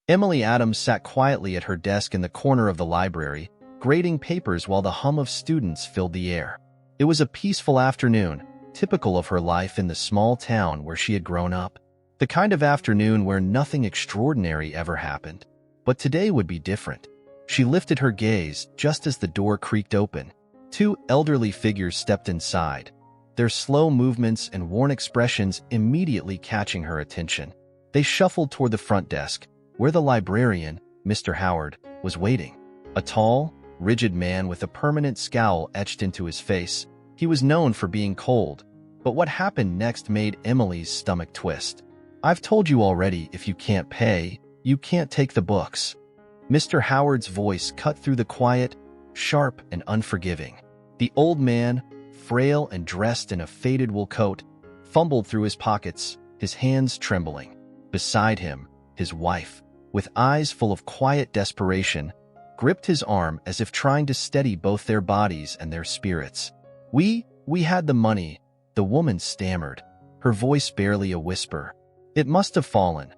Emily Adams sat quietly at her desk in the corner of the library, grading papers while the hum of students filled the air. It was a peaceful afternoon, typical of her life in the small town where she had grown up. The kind of afternoon where nothing extraordinary ever happened. But today would be different. She lifted her gaze just as the door creaked open. Two elderly figures stepped inside, their slow movements and worn expressions immediately catching her attention. They shuffled toward the front desk, where the librarian, Mr. Howard, was waiting. A tall, rigid man with a permanent scowl etched into his face. He was known for being cold, but what happened next made Emily's stomach twist. "I've told you already, if you can't pay, you can't take the books." Mr. Howard's voice cut through the quiet, sharp and unforgiving. The old man, frail and dressed in a faded wool coat, fumbled through his pockets, his hands trembling. Beside him, his wife, with eyes full of quiet desperation, gripped his arm as if trying to steady both their bodies and their spirits. We had the money," the woman stammered, her voice barely a whisper. "It must have fallen.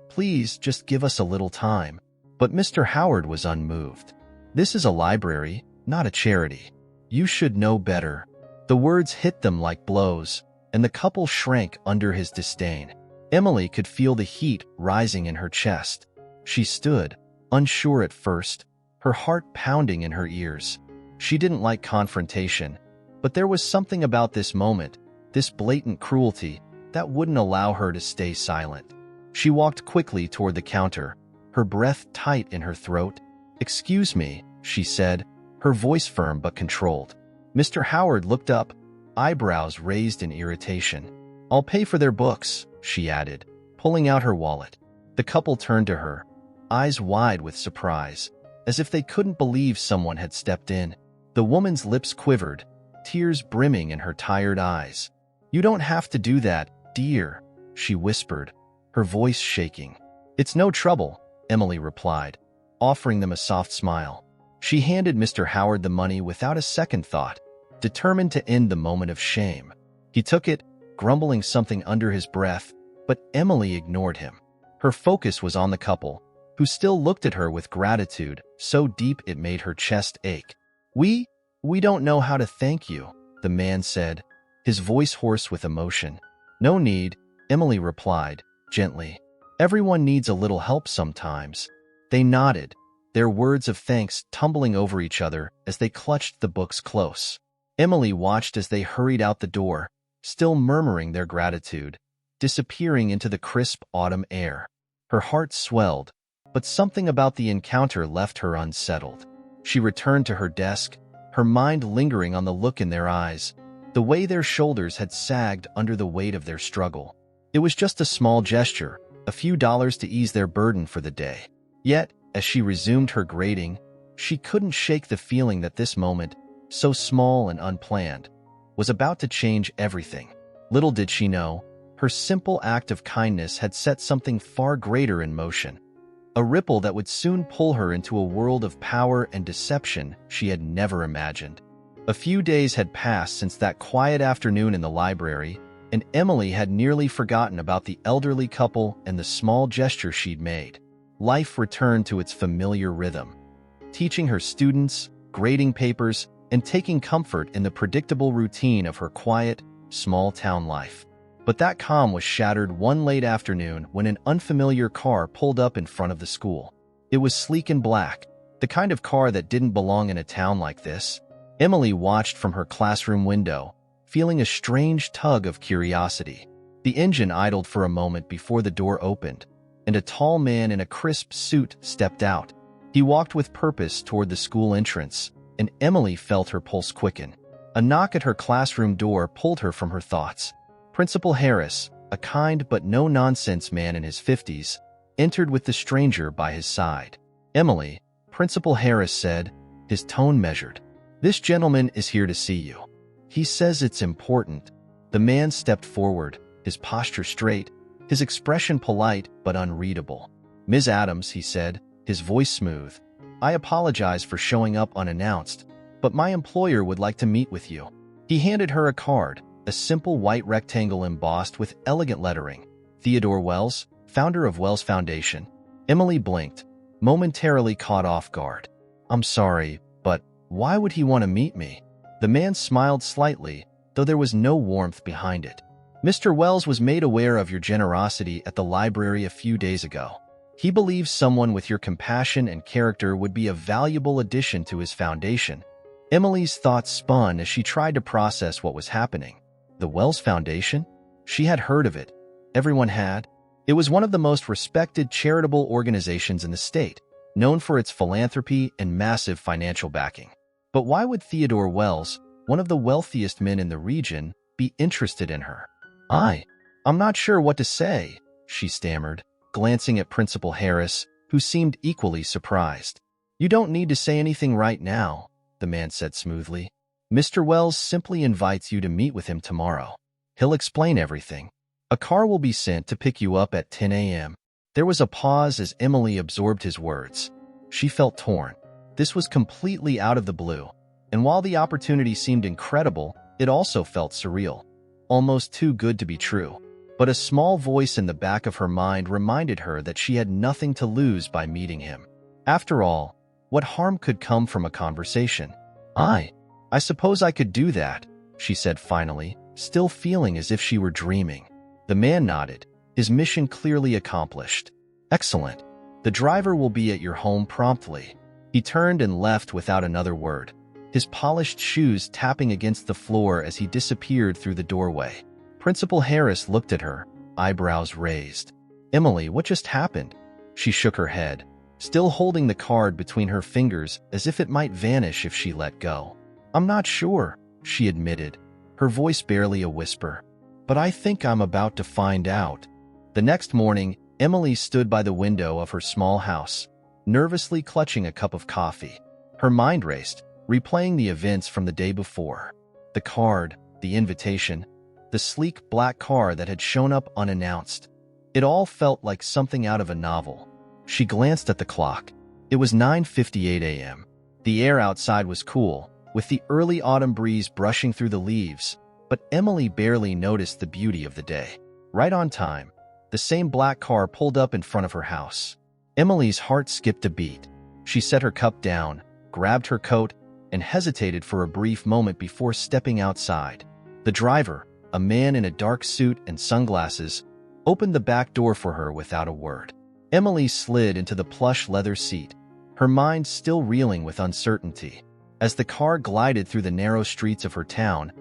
Please, just give us a little time." But Mr. Howard was unmoved. "This is a library, not a charity. You should know better." The words hit them like blows, and the couple shrank under his disdain. Emily could feel the heat rising in her chest. She stood, unsure at first, her heart pounding in her ears. She didn't like confrontation, but there was something about this moment, this blatant cruelty, that wouldn't allow her to stay silent. She walked quickly toward the counter, her breath tight in her throat. "Excuse me," she said, her voice firm but controlled. Mr. Howard looked up, eyebrows raised in irritation. "I'll pay for their books," she added, pulling out her wallet. The couple turned to her, eyes wide with surprise, as if they couldn't believe someone had stepped in. The woman's lips quivered, tears brimming in her tired eyes. "You don't have to do that, dear," she whispered, her voice shaking. "It's no trouble," Emily replied, offering them a soft smile. She handed Mr. Howard the money without a second thought, determined to end the moment of shame. He took it, grumbling something under his breath, but Emily ignored him. Her focus was on the couple, who still looked at her with gratitude so deep it made her chest ache. We don't know how to thank you," the man said, his voice hoarse with emotion. "No need," Emily replied, gently. "Everyone needs a little help sometimes." They nodded, their words of thanks tumbling over each other as they clutched the books close. Emily watched as they hurried out the door, still murmuring their gratitude, disappearing into the crisp autumn air. Her heart swelled, but something about the encounter left her unsettled. She returned to her desk, her mind lingering on the look in their eyes, the way their shoulders had sagged under the weight of their struggle. It was just a small gesture, a few dollars to ease their burden for the day. Yet, as she resumed her grading, she couldn't shake the feeling that this moment, so small and unplanned, was about to change everything. Little did she know, her simple act of kindness had set something far greater in motion. A ripple that would soon pull her into a world of power and deception she had never imagined. A few days had passed since that quiet afternoon in the library, and Emily had nearly forgotten about the elderly couple and the small gesture she'd made. Life returned to its familiar rhythm, teaching her students, grading papers, and taking comfort in the predictable routine of her quiet, small-town life. But that calm was shattered one late afternoon when an unfamiliar car pulled up in front of the school. It was sleek and black, the kind of car that didn't belong in a town like this. Emily watched from her classroom window, feeling a strange tug of curiosity. The engine idled for a moment before the door opened, and a tall man in a crisp suit stepped out. He walked with purpose toward the school entrance, and Emily felt her pulse quicken. A knock at her classroom door pulled her from her thoughts. Principal Harris, a kind but no-nonsense man in his 50s, entered with the stranger by his side. "Emily," Principal Harris said, his tone measured. "This gentleman is here to see you. He says it's important." The man stepped forward, his posture straight, his expression polite but unreadable. "Ms. Adams," he said, his voice smooth, "I apologize for showing up unannounced, but my employer would like to meet with you." He handed her a card, a simple white rectangle embossed with elegant lettering. "Theodore Wells, founder of Wells Foundation." Emily blinked, momentarily caught off guard. "I'm sorry, but why would he want to meet me?" The man smiled slightly, though there was no warmth behind it. "Mr. Wells was made aware of your generosity at the library a few days ago. He believes someone with your compassion and character would be a valuable addition to his foundation." Emily's thoughts spun as she tried to process what was happening. The Wells Foundation? She had heard of it. Everyone had. It was one of the most respected charitable organizations in the state, known for its philanthropy and massive financial backing. But why would Theodore Wells, one of the wealthiest men in the region, be interested in her? I'm not sure what to say," she stammered, glancing at Principal Harris, who seemed equally surprised. "You don't need to say anything right now," the man said smoothly. "Mr. Wells simply invites you to meet with him tomorrow. He'll explain everything. A car will be sent to pick you up at 10 a.m. There was a pause as Emily absorbed his words. She felt torn. This was completely out of the blue, and while the opportunity seemed incredible, it also felt surreal. Almost too good to be true. But a small voice in the back of her mind reminded her that she had nothing to lose by meeting him. After all, what harm could come from a conversation? I suppose I could do that," she said finally, still feeling as if she were dreaming. The man nodded, his mission clearly accomplished. "Excellent. The driver will be at your home promptly." He turned and left without another word, his polished shoes tapping against the floor as he disappeared through the doorway. Principal Harris looked at her, eyebrows raised. "Emily, what just happened?" She shook her head, still holding the card between her fingers as if it might vanish if she let go. "I'm not sure," she admitted, her voice barely a whisper. "But I think I'm about to find out." The next morning, Emily stood by the window of her small house, nervously clutching a cup of coffee. Her mind raced, replaying the events from the day before. The card, the invitation, the sleek black car that had shown up unannounced. It all felt like something out of a novel. She glanced at the clock. It was 9:58 a.m. The air outside was cool, with the early autumn breeze brushing through the leaves, but Emily barely noticed the beauty of the day. Right on time, the same black car pulled up in front of her house. Emily's heart skipped a beat. She set her cup down, grabbed her coat, and hesitated for a brief moment before stepping outside. The driver, a man in a dark suit and sunglasses, opened the back door for her without a word. Emily slid into the plush leather seat, her mind still reeling with uncertainty. As the car glided through the narrow streets of her town,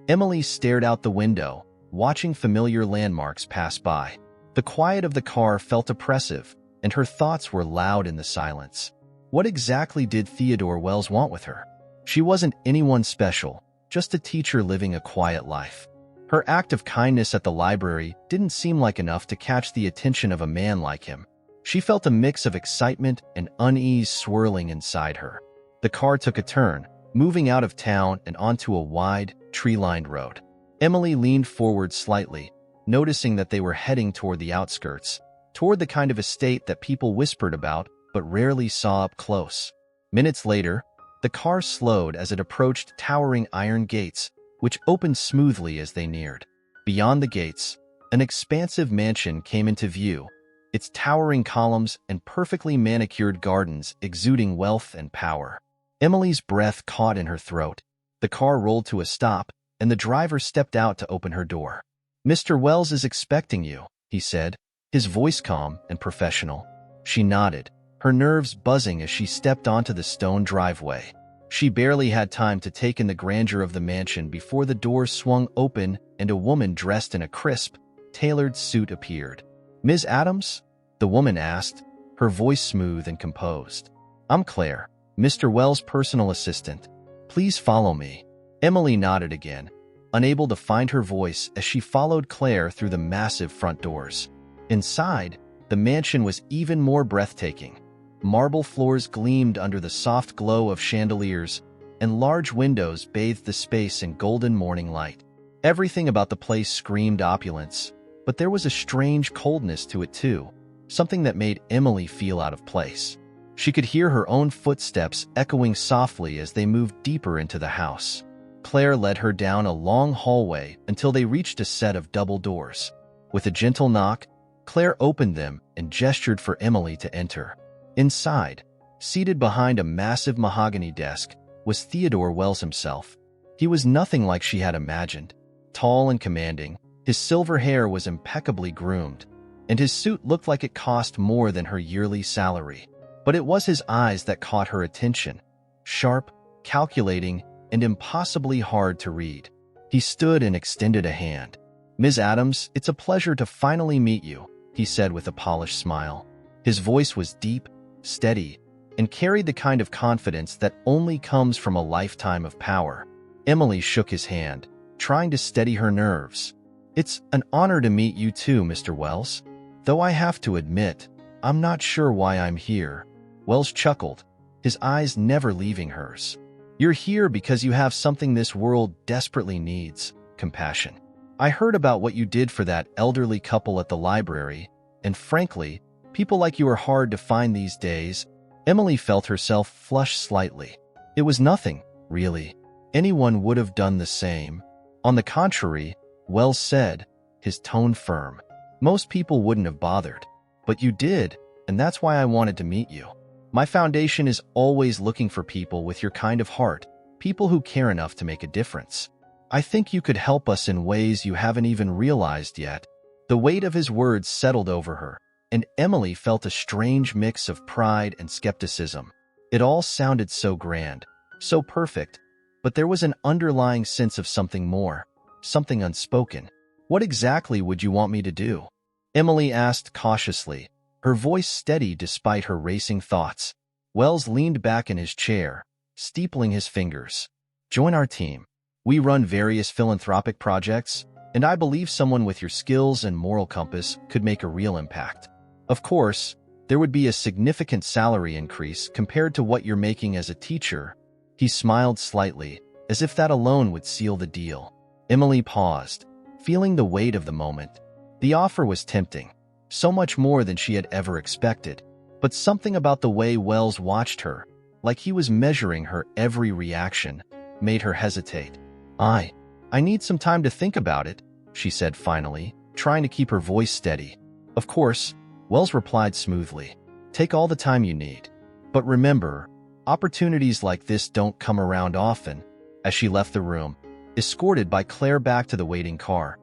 Emily stared out the window, watching familiar landmarks pass by. The quiet of the car felt oppressive, and her thoughts were loud in the silence. What exactly did Theodore Wells want with her? She wasn't anyone special, just a teacher living a quiet life. Her act of kindness at the library didn't seem like enough to catch the attention of a man like him. She felt a mix of excitement and unease swirling inside her. The car took a turn, moving out of town and onto a wide, tree-lined road. Emily leaned forward slightly, noticing that they were heading toward the outskirts, toward the kind of estate that people whispered about but rarely saw up close. Minutes later, the car slowed as it approached towering iron gates, which opened smoothly as they neared. Beyond the gates, an expansive mansion came into view, its towering columns and perfectly manicured gardens exuding wealth and power. Emily's breath caught in her throat. The car rolled to a stop, and the driver stepped out to open her door. "Mr. Wells is expecting you," he said, his voice calm and professional. She nodded, her nerves buzzing as she stepped onto the stone driveway. She barely had time to take in the grandeur of the mansion before the doors swung open and a woman dressed in a crisp, tailored suit appeared. "Ms. Adams?" the woman asked, her voice smooth and composed. "I'm Claire, Mr. Wells' personal assistant. Please follow me." Emily nodded again, unable to find her voice as she followed Claire through the massive front doors. Inside, the mansion was even more breathtaking. Marble floors gleamed under the soft glow of chandeliers, and large windows bathed the space in golden morning light. Everything about the place screamed opulence, but there was a strange coldness to it too, something that made Emily feel out of place. She could hear her own footsteps echoing softly as they moved deeper into the house. Claire led her down a long hallway until they reached a set of double doors. With a gentle knock, Claire opened them and gestured for Emily to enter. Inside, seated behind a massive mahogany desk, was Theodore Wells himself. He was nothing like she had imagined. Tall and commanding, his silver hair was impeccably groomed, and his suit looked like it cost more than her yearly salary. But it was his eyes that caught her attention. Sharp, calculating, and impossibly hard to read. He stood and extended a hand. "Ms. Adams, it's a pleasure to finally meet you," he said with a polished smile. His voice was deep, steady, and carried the kind of confidence that only comes from a lifetime of power. Emily shook his hand, trying to steady her nerves. "It's an honor to meet you too, Mr. Wells. Though I have to admit, I'm not sure why I'm here." Wells chuckled, his eyes never leaving hers. "You're here because you have something this world desperately needs: compassion. I heard about what you did for that elderly couple at the library, and frankly, people like you are hard to find these days." Emily felt herself flush slightly. It was nothing, really. Anyone would have done the same. "On the contrary," Wells said, his tone firm. "Most people wouldn't have bothered. But you did, and that's why I wanted to meet you. My foundation is always looking for people with your kind of heart, people who care enough to make a difference. I think you could help us in ways you haven't even realized yet." The weight of his words settled over her, and Emily felt a strange mix of pride and skepticism. It all sounded so grand, so perfect, but there was an underlying sense of something more, something unspoken. "What exactly would you want me to do?" Emily asked cautiously, her voice steady despite her racing thoughts. Wells leaned back in his chair, steepling his fingers. "Join our team. We run various philanthropic projects, and I believe someone with your skills and moral compass could make a real impact. Of course, there would be a significant salary increase compared to what you're making as a teacher." He smiled slightly, as if that alone would seal the deal. Emily paused, feeling the weight of the moment. The offer was tempting, so much more than she had ever expected, but something about the way Wells watched her, like he was measuring her every reaction, made her hesitate. I need some time to think about it," she said finally, trying to keep her voice steady. "Of course," Wells replied smoothly. "Take all the time you need. But remember, opportunities like this don't come around often." As she left the room, escorted by Claire back to the waiting car,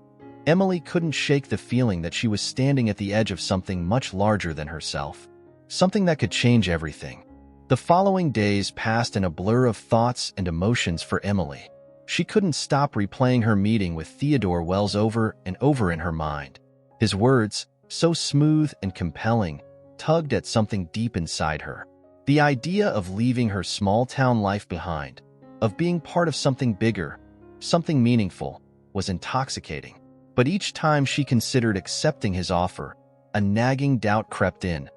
Emily couldn't shake the feeling that she was standing at the edge of something much larger than herself. Something that could change everything. The following days passed in a blur of thoughts and emotions for Emily. She couldn't stop replaying her meeting with Theodore Wells over and over in her mind. His words, so smooth and compelling, tugged at something deep inside her. The idea of leaving her small-town life behind, of being part of something bigger, something meaningful, was intoxicating. But each time she considered accepting his offer, a nagging doubt crept in,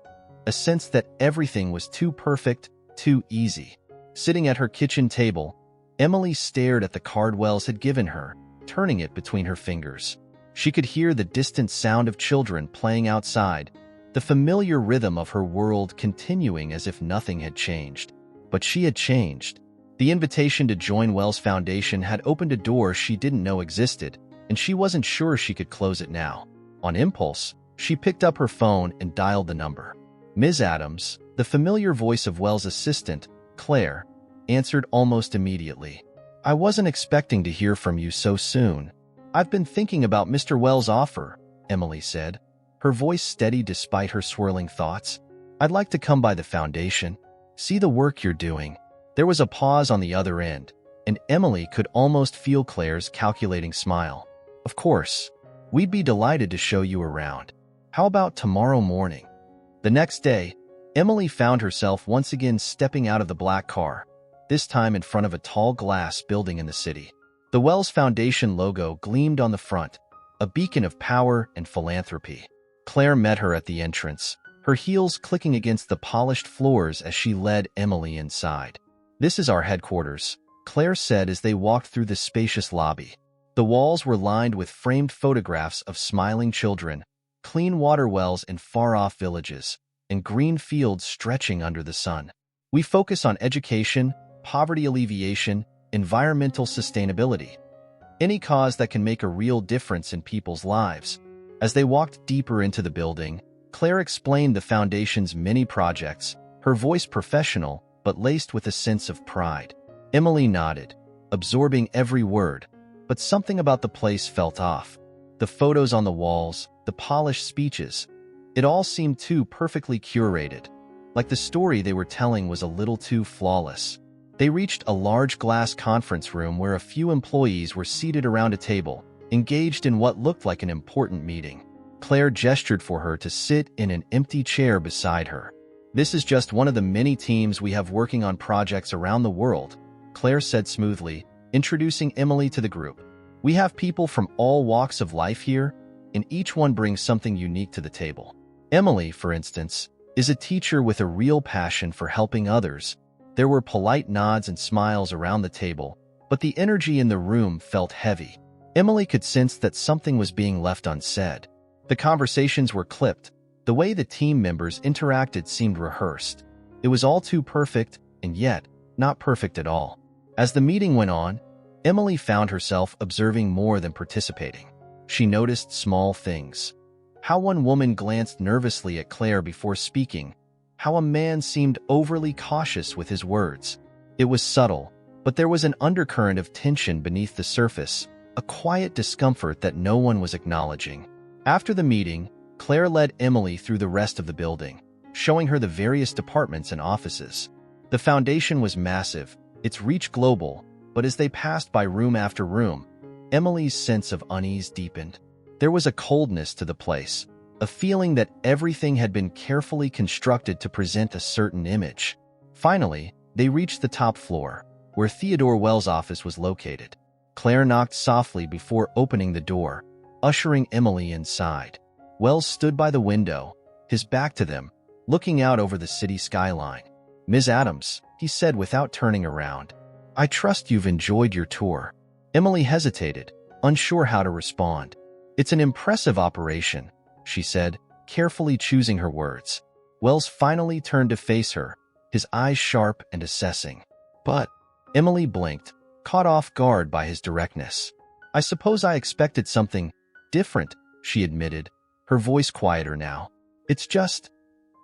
a sense that everything was too perfect, too easy. Sitting at her kitchen table, Emily stared at the card Wells had given her, turning it between her fingers. She could hear the distant sound of children playing outside, the familiar rhythm of her world continuing as if nothing had changed. But she had changed. The invitation to join Wells Foundation had opened a door she didn't know existed, and she wasn't sure she could close it now. On impulse, she picked up her phone and dialed the number. Ms. Adams, the familiar voice of Wells' assistant, Claire, answered almost immediately. "I wasn't expecting to hear from you so soon. I've been thinking about Mr. Wells' offer," Emily said, her voice steady despite her swirling thoughts. "I'd like to come by the foundation, see the work you're doing." There was a pause on the other end, and Emily could almost feel Claire's calculating smile. "Of course, we'd be delighted to show you around. How about tomorrow morning?" The next day, Emily found herself once again stepping out of the black car, this time in front of a tall glass building in the city. The Wells Foundation logo gleamed on the front, a beacon of power and philanthropy. Claire met her at the entrance, her heels clicking against the polished floors as she led Emily inside. "This is our headquarters," Claire said as they walked through the spacious lobby. The walls were lined with framed photographs of smiling children, clean water wells in far-off villages, and green fields stretching under the sun. "We focus on education, poverty alleviation, environmental sustainability. Any cause that can make a real difference in people's lives," As they walked deeper into the building, Claire explained the foundation's many projects, her voice professional but laced with a sense of pride. Emily nodded, absorbing every word, but something about the place felt off. The photos on the walls, the polished speeches, it all seemed too perfectly curated, like the story they were telling was a little too flawless. They reached a large glass conference room where a few employees were seated around a table, engaged in what looked like an important meeting. Claire gestured for her to sit in an empty chair beside her. "This is just one of the many teams we have working on projects around the world," Claire said smoothly, introducing Emily to the group. "We have people from all walks of life here, and each one brings something unique to the table. Emily, for instance, is a teacher with a real passion for helping others." There were polite nods and smiles around the table, but the energy in the room felt heavy. Emily could sense that something was being left unsaid. The conversations were clipped. The way the team members interacted seemed rehearsed. It was all too perfect, and yet not perfect at all. As the meeting went on, Emily found herself observing more than participating. She noticed small things. How one woman glanced nervously at Claire before speaking, how a man seemed overly cautious with his words. It was subtle, but there was an undercurrent of tension beneath the surface, a quiet discomfort that no one was acknowledging. After the meeting, Claire led Emily through the rest of the building, showing her the various departments and offices. The foundation was massive, its reach global, but as they passed by room after room, Emily's sense of unease deepened. There was a coldness to the place, a feeling that everything had been carefully constructed to present a certain image. Finally, they reached the top floor, where Theodore Wells' office was located. Claire knocked softly before opening the door, ushering Emily inside. Wells stood by the window, his back to them, looking out over the city skyline. "Ms. Adams," he said without turning around, "I trust you've enjoyed your tour." Emily hesitated, unsure how to respond. "It's an impressive operation," she said, carefully choosing her words. Wells finally turned to face her, his eyes sharp and assessing. "But," Emily blinked, caught off guard by his directness. "I suppose I expected something different," she admitted, her voice quieter now. "It's just,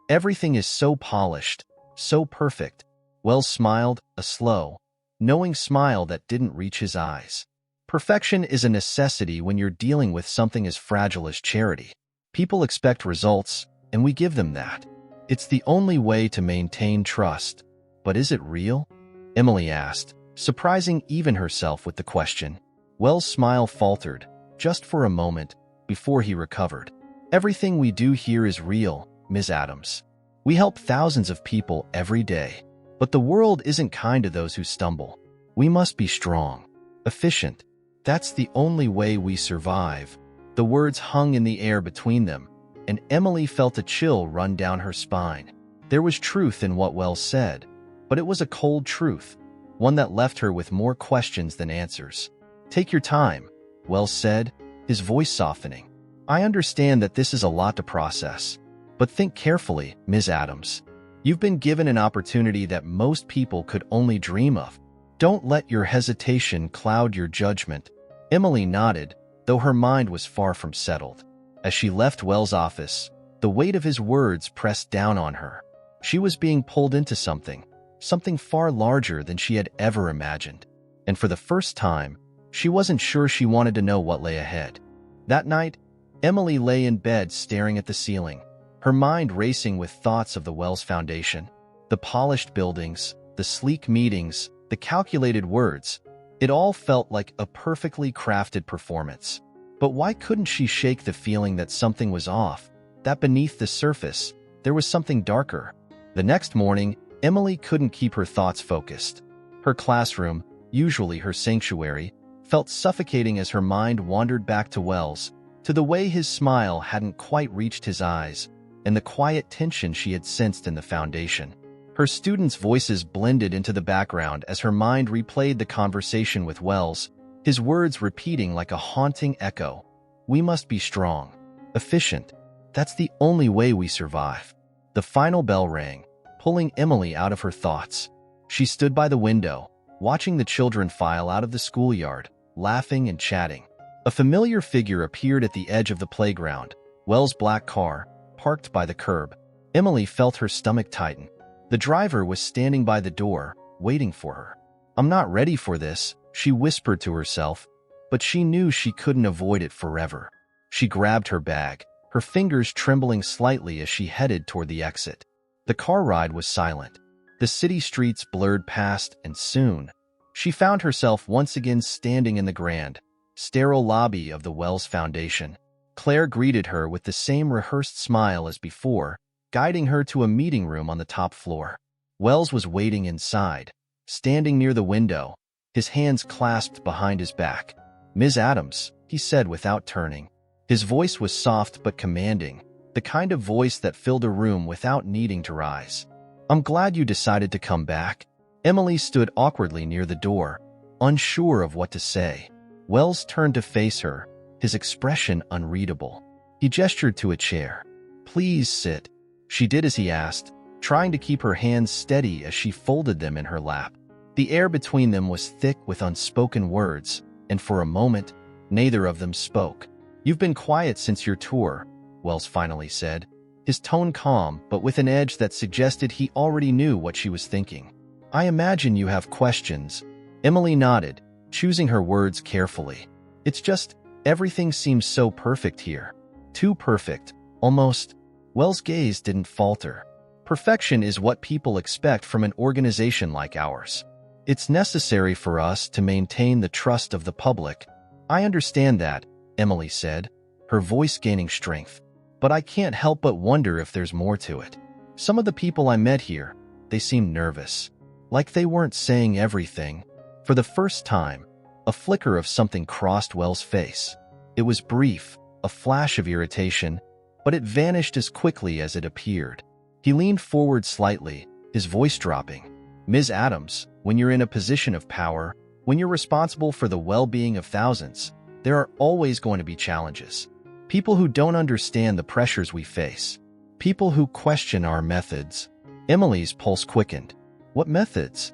everything is so polished, so perfect." Wells smiled, a slow, knowing smile that didn't reach his eyes. Perfection is a necessity when you're dealing with something as fragile as charity. People expect results, and we give them that. It's the only way to maintain trust. But is it real? Emily asked, surprising even herself with the question. Wells' smile faltered, just for a moment, before he recovered. "Everything we do here is real, Ms. Adams. We help thousands of people every day. But the world isn't kind to those who stumble. We must be strong, efficient. That's the only way we survive." The words hung in the air between them, and Emily felt a chill run down her spine. There was truth in what Wells said, but it was a cold truth, one that left her with more questions than answers. "Take your time," Wells said, his voice softening. "I understand that this is a lot to process, but think carefully, Ms. Adams. You've been given an opportunity that most people could only dream of. Don't let your hesitation cloud your judgment." Emily nodded, though her mind was far from settled. As she left Wells' office, the weight of his words pressed down on her. She was being pulled into something far larger than she had ever imagined. And for the first time, she wasn't sure she wanted to know what lay ahead. That night, Emily lay in bed staring at the ceiling, her mind racing with thoughts of the Wells Foundation. The polished buildings, the sleek meetings, the calculated words, it all felt like a perfectly crafted performance. But why couldn't she shake the feeling that something was off, that beneath the surface, there was something darker? The next morning, Emily couldn't keep her thoughts focused. Her classroom, usually her sanctuary, felt suffocating as her mind wandered back to Wells, to the way his smile hadn't quite reached his eyes, and the quiet tension she had sensed in the foundation. Her students' voices blended into the background as her mind replayed the conversation with Wells, his words repeating like a haunting echo. "We must be strong, efficient. That's the only way we survive." The final bell rang, pulling Emily out of her thoughts. She stood by the window, watching the children file out of the schoolyard, laughing and chatting. A familiar figure appeared at the edge of the playground. Wells' black car, parked by the curb. Emily felt her stomach tighten. The driver was standing by the door, waiting for her. "I'm not ready for this," she whispered to herself, but she knew she couldn't avoid it forever. She grabbed her bag, her fingers trembling slightly as she headed toward the exit. The car ride was silent. The city streets blurred past, and soon, she found herself once again standing in the grand, sterile lobby of the Wells Foundation. Claire greeted her with the same rehearsed smile as before, guiding her to a meeting room on the top floor. Wells was waiting inside, standing near the window, his hands clasped behind his back. "Ms. Adams," he said without turning. His voice was soft but commanding, the kind of voice that filled a room without needing to rise. "I'm glad you decided to come back." Emily stood awkwardly near the door, unsure of what to say. Wells turned to face her, his expression unreadable. He gestured to a chair. "Please sit." She did as he asked, trying to keep her hands steady as she folded them in her lap. The air between them was thick with unspoken words, and for a moment, neither of them spoke. "You've been quiet since your tour," Wells finally said, his tone calm but with an edge that suggested he already knew what she was thinking. "I imagine you have questions." Emily nodded, choosing her words carefully. "It's just, everything seems so perfect here. Too perfect, almost." Wells' gaze didn't falter. "Perfection is what people expect from an organization like ours. It's necessary for us to maintain the trust of the public." "I understand that," Emily said, her voice gaining strength. "But I can't help but wonder if there's more to it. Some of the people I met here, they seemed nervous. Like they weren't saying everything." For the first time, a flicker of something crossed Wells' face. It was brief, a flash of irritation, but it vanished as quickly as it appeared. He leaned forward slightly, his voice dropping. "Ms. Adams, when you're in a position of power, when you're responsible for the well-being of thousands, there are always going to be challenges. People who don't understand the pressures we face. People who question our methods." Emily's pulse quickened. "What methods?"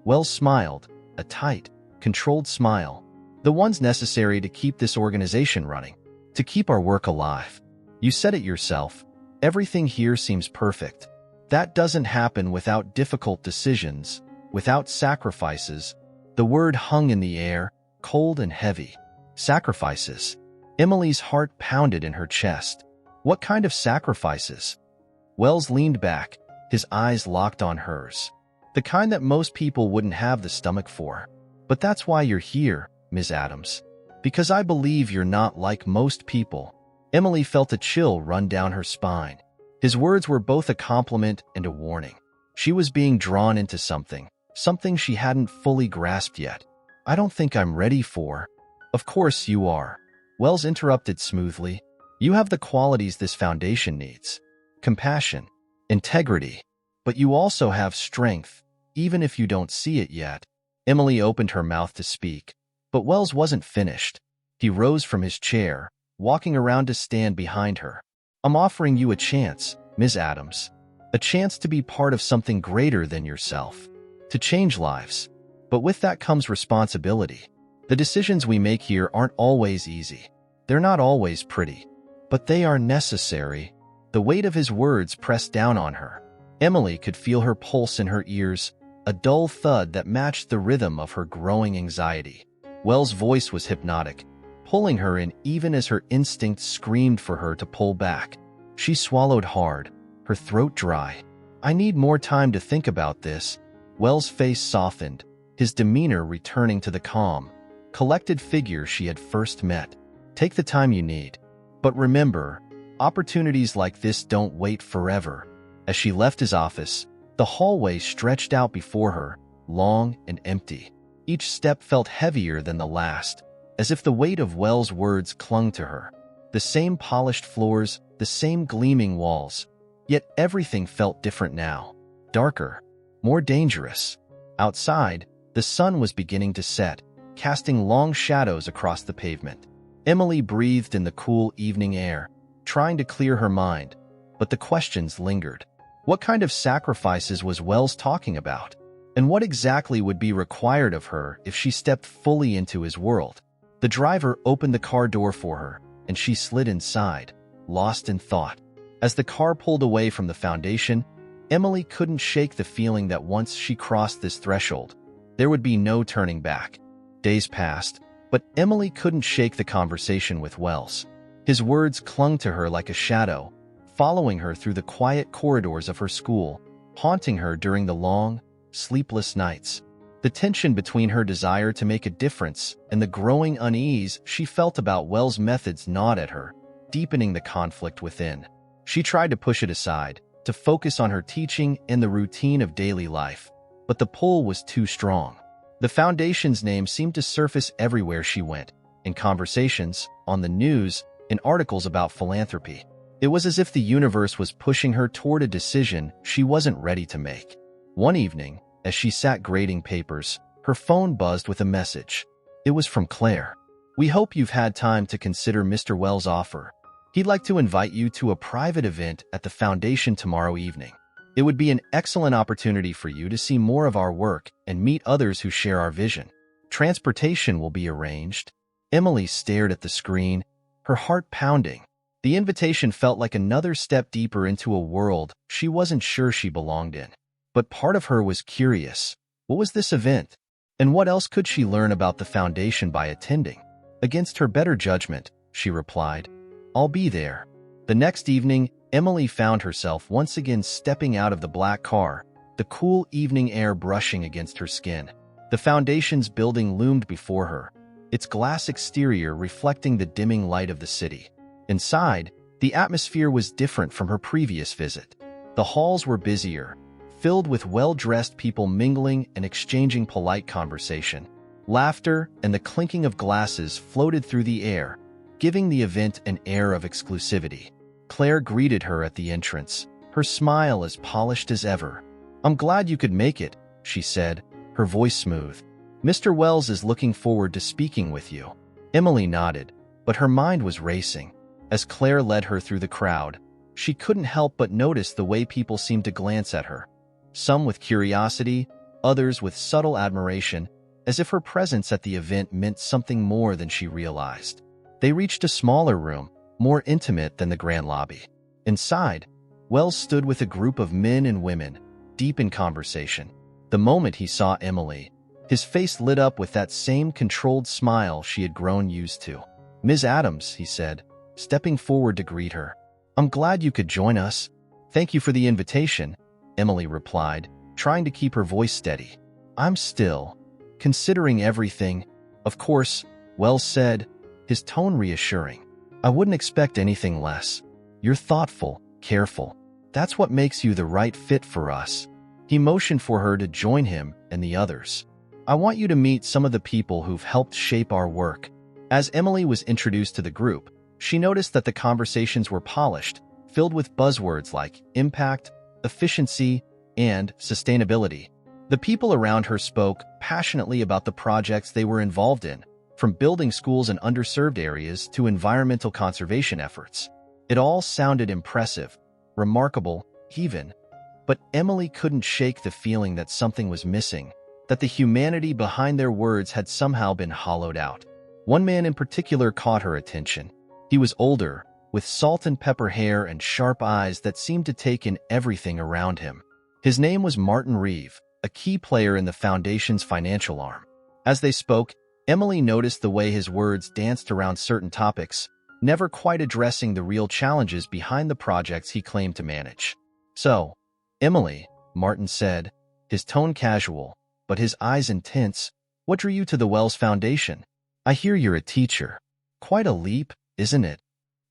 Wells smiled, a tight, controlled smile. "The ones necessary to keep this organization running, to keep our work alive. You said it yourself. Everything here seems perfect. That doesn't happen without difficult decisions, without sacrifices." The word hung in the air, cold and heavy. Sacrifices. Emily's heart pounded in her chest. What kind of sacrifices? Wells leaned back, his eyes locked on hers. "The kind that most people wouldn't have the stomach for. But that's why you're here, Ms. Adams. Because I believe you're not like most people." Emily felt a chill run down her spine. His words were both a compliment and a warning. She was being drawn into something she hadn't fully grasped yet. "I don't think I'm ready for." "Of course you are," Wells interrupted smoothly. "You have the qualities this foundation needs. Compassion, integrity. But you also have strength, even if you don't see it yet." Emily opened her mouth to speak, but Wells wasn't finished. He rose from his chair, walking around to stand behind her. "I'm offering you a chance, Ms. Adams. A chance to be part of something greater than yourself. To change lives. But with that comes responsibility. The decisions we make here aren't always easy. They're not always pretty. But they are necessary." The weight of his words pressed down on her. Emily could feel her pulse in her ears, a dull thud that matched the rhythm of her growing anxiety. Wells' voice was hypnotic, pulling her in even as her instincts screamed for her to pull back. She swallowed hard, her throat dry. "I need more time to think about this." Wells' face softened, his demeanor returning to the calm, collected figure she had first met. "Take the time you need. But remember, opportunities like this don't wait forever." As she left his office, the hallway stretched out before her, long and empty. Each step felt heavier than the last, as if the weight of Wells' words clung to her. The same polished floors, the same gleaming walls. Yet everything felt different now. Darker, more dangerous. Outside, the sun was beginning to set, casting long shadows across the pavement. Emily breathed in the cool evening air, trying to clear her mind, but the questions lingered. What kind of sacrifices was Wells talking about? And what exactly would be required of her if she stepped fully into his world? The The driver opened the car door for her, and she slid inside, lost in thought. As the car pulled away from the foundation, Emily couldn't shake the feeling that once she crossed this threshold, there would be no turning back. Days passed, but Emily couldn't shake the conversation with Wells. His words clung to her like a shadow, following her through the quiet corridors of her school, haunting her during the long, sleepless nights. The tension between her desire to make a difference and the growing unease she felt about Wells' methods gnawed at her, deepening the conflict within. She tried to push it aside, to focus on her teaching and the routine of daily life, but the pull was too strong. The foundation's name seemed to surface everywhere she went, in conversations, on the news, in articles about philanthropy. It was as if the universe was pushing her toward a decision she wasn't ready to make. One evening, as she sat grading papers, her phone buzzed with a message. It was from Claire. "We hope you've had time to consider Mr. Wells' offer. He'd like to invite you to a private event at the foundation tomorrow evening. It would be an excellent opportunity for you to see more of our work and meet others who share our vision. Transportation will be arranged." Emily stared at the screen, her heart pounding. The invitation felt like another step deeper into a world she wasn't sure she belonged in. But part of her was curious. What was this event? And what else could she learn about the foundation by attending? Against her better judgment, she replied, "I'll be there." The next evening, Emily found herself once again stepping out of the black car, the cool evening air brushing against her skin. The foundation's building loomed before her, its glass exterior reflecting the dimming light of the city. Inside, the atmosphere was different from her previous visit. The halls were busier, filled with well-dressed people mingling and exchanging polite conversation. Laughter and the clinking of glasses floated through the air, giving the event an air of exclusivity. Claire greeted her at the entrance, her smile as polished as ever. "I'm glad you could make it," she said, her voice smooth. "Mr. Wells is looking forward to speaking with you." Emily nodded, but her mind was racing. As Claire led her through the crowd, she couldn't help but notice the way people seemed to glance at her. Some with curiosity, others with subtle admiration, as if her presence at the event meant something more than she realized. They reached a smaller room, more intimate than the grand lobby. Inside, Wells stood with a group of men and women, deep in conversation. The moment he saw Emily, his face lit up with that same controlled smile she had grown used to. "Ms. Adams," he said, stepping forward to greet her. "I'm glad you could join us." "Thank you for the invitation," Emily replied, trying to keep her voice steady. "I'm still considering everything." "Of course," Wells said, his tone reassuring. "I wouldn't expect anything less. You're thoughtful, careful. That's what makes you the right fit for us." He motioned for her to join him and the others. "I want you to meet some of the people who've helped shape our work." As Emily was introduced to the group, she noticed that the conversations were polished, filled with buzzwords like impact, efficiency, and sustainability. The people around her spoke passionately about the projects they were involved in, from building schools in underserved areas to environmental conservation efforts. It all sounded impressive, remarkable, even. But Emily couldn't shake the feeling that something was missing, that the humanity behind their words had somehow been hollowed out. One man in particular caught her attention. He was older, with salt and pepper hair and sharp eyes that seemed to take in everything around him. His name was Martin Reeve, a key player in the foundation's financial arm. As they spoke, Emily noticed the way his words danced around certain topics, never quite addressing the real challenges behind the projects he claimed to manage. "So, Emily," Martin said, his tone casual, but his eyes intense, "what drew you to the Wells Foundation? I hear you're a teacher. Quite a leap, isn't it?"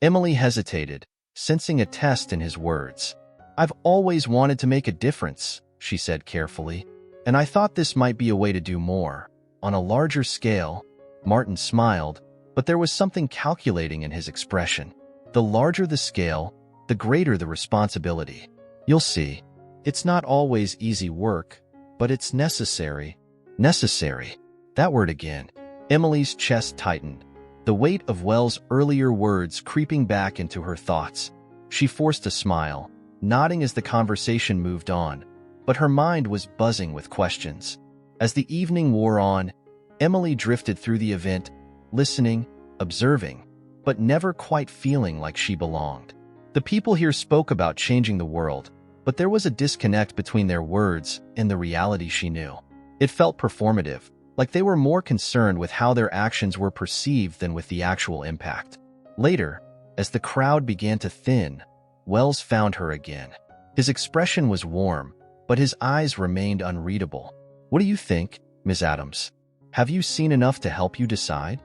Emily hesitated, sensing a test in his words. "I've always wanted to make a difference," she said carefully, "and I thought this might be a way to do more. On a larger scale." Martin smiled, but there was something calculating in his expression. "The larger the scale, the greater the responsibility. You'll see. It's not always easy work, but it's necessary." Necessary. That word again. Emily's chest tightened, the weight of Wells' earlier words creeping back into her thoughts. She forced a smile, nodding as the conversation moved on, but her mind was buzzing with questions. As the evening wore on, Emily drifted through the event, listening, observing, but never quite feeling like she belonged. The people here spoke about changing the world, but there was a disconnect between their words and the reality she knew. It felt performative, like they were more concerned with how their actions were perceived than with the actual impact. Later, as the crowd began to thin, Wells found her again. His expression was warm, but his eyes remained unreadable. "What do you think, Ms. Adams? Have you seen enough to help you decide?"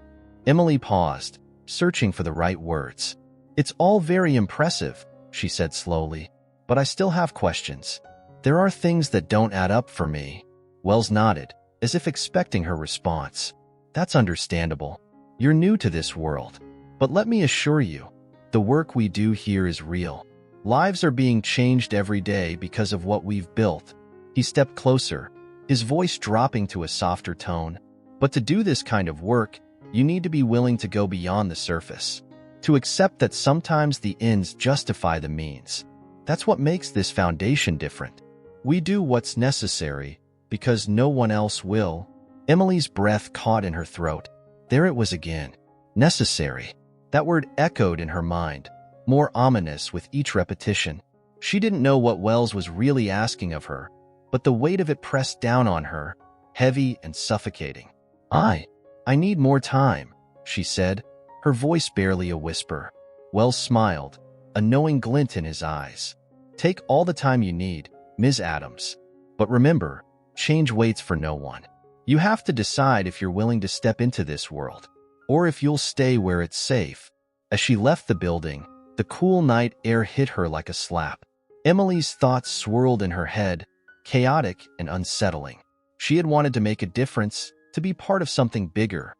Emily paused, searching for the right words. "It's all very impressive," she said slowly, "but I still have questions. There are things that don't add up for me." Wells nodded, as if expecting her response. "That's understandable. You're new to this world. But let me assure you, the work we do here is real. Lives are being changed every day because of what we've built." He stepped closer, his voice dropping to a softer tone. "But to do this kind of work, you need to be willing to go beyond the surface. To accept that sometimes the ends justify the means. That's what makes this foundation different. We do what's necessary because no one else will." Emily's breath caught in her throat. There it was again. Necessary. That word echoed in her mind, more ominous with each repetition. She didn't know what Wells was really asking of her, but the weight of it pressed down on her, heavy and suffocating. I need more time," she said, her voice barely a whisper. Wells smiled, a knowing glint in his eyes. "Take all the time you need, Ms. Adams. But remember, change waits for no one. You have to decide if you're willing to step into this world, or if you'll stay where it's safe." As she left the building, the cool night air hit her like a slap. Emily's thoughts swirled in her head, chaotic and unsettling. She had wanted to make a difference, to be part of something bigger.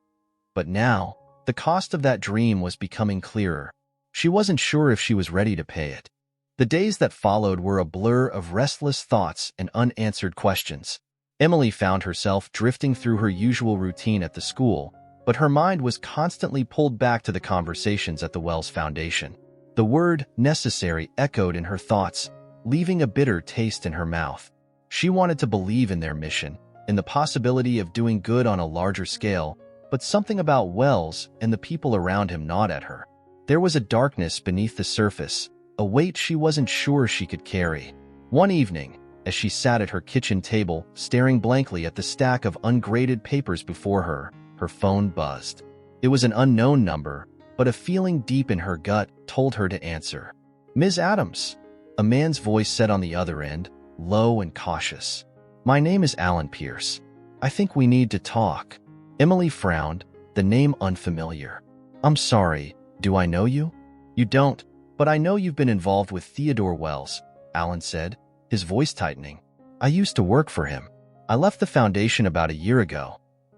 But now, the cost of that dream was becoming clearer. She wasn't sure if she was ready to pay it. The days that followed were a blur of restless thoughts and unanswered questions. Emily found herself drifting through her usual routine at the school, but her mind was constantly pulled back to the conversations at the Wells Foundation. The word necessary echoed in her thoughts, leaving a bitter taste in her mouth. She wanted to believe in their mission, in the possibility of doing good on a larger scale, but something about Wells and the people around him gnawed at her. There was a darkness beneath the surface, a weight she wasn't sure she could carry. One evening, as she sat at her kitchen table, staring blankly at the stack of ungraded papers before her, her phone buzzed. It was an unknown number, but a feeling deep in her gut told her to answer. "Ms. Adams," a man's voice said on the other end, low and cautious. "My name is Alan Pierce. I think we need to talk." Emily frowned, the name unfamiliar. "I'm sorry, do I know you?" "You don't, but I know you've been involved with Theodore Wells," Alan said, his voice tightening. "I used to work for him. I left the foundation about a year ago.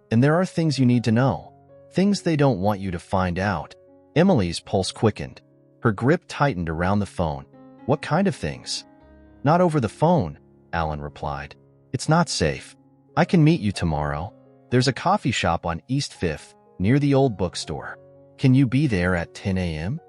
And there are things you need to know. Things they don't want you to find out." Emily's pulse quickened. Her grip tightened around the phone. "What kind of things?" "Not over the phone," Alan replied. "It's not safe. I can meet you tomorrow. There's a coffee shop on East 5th, near the old bookstore. Can you be there at 10 a.m.?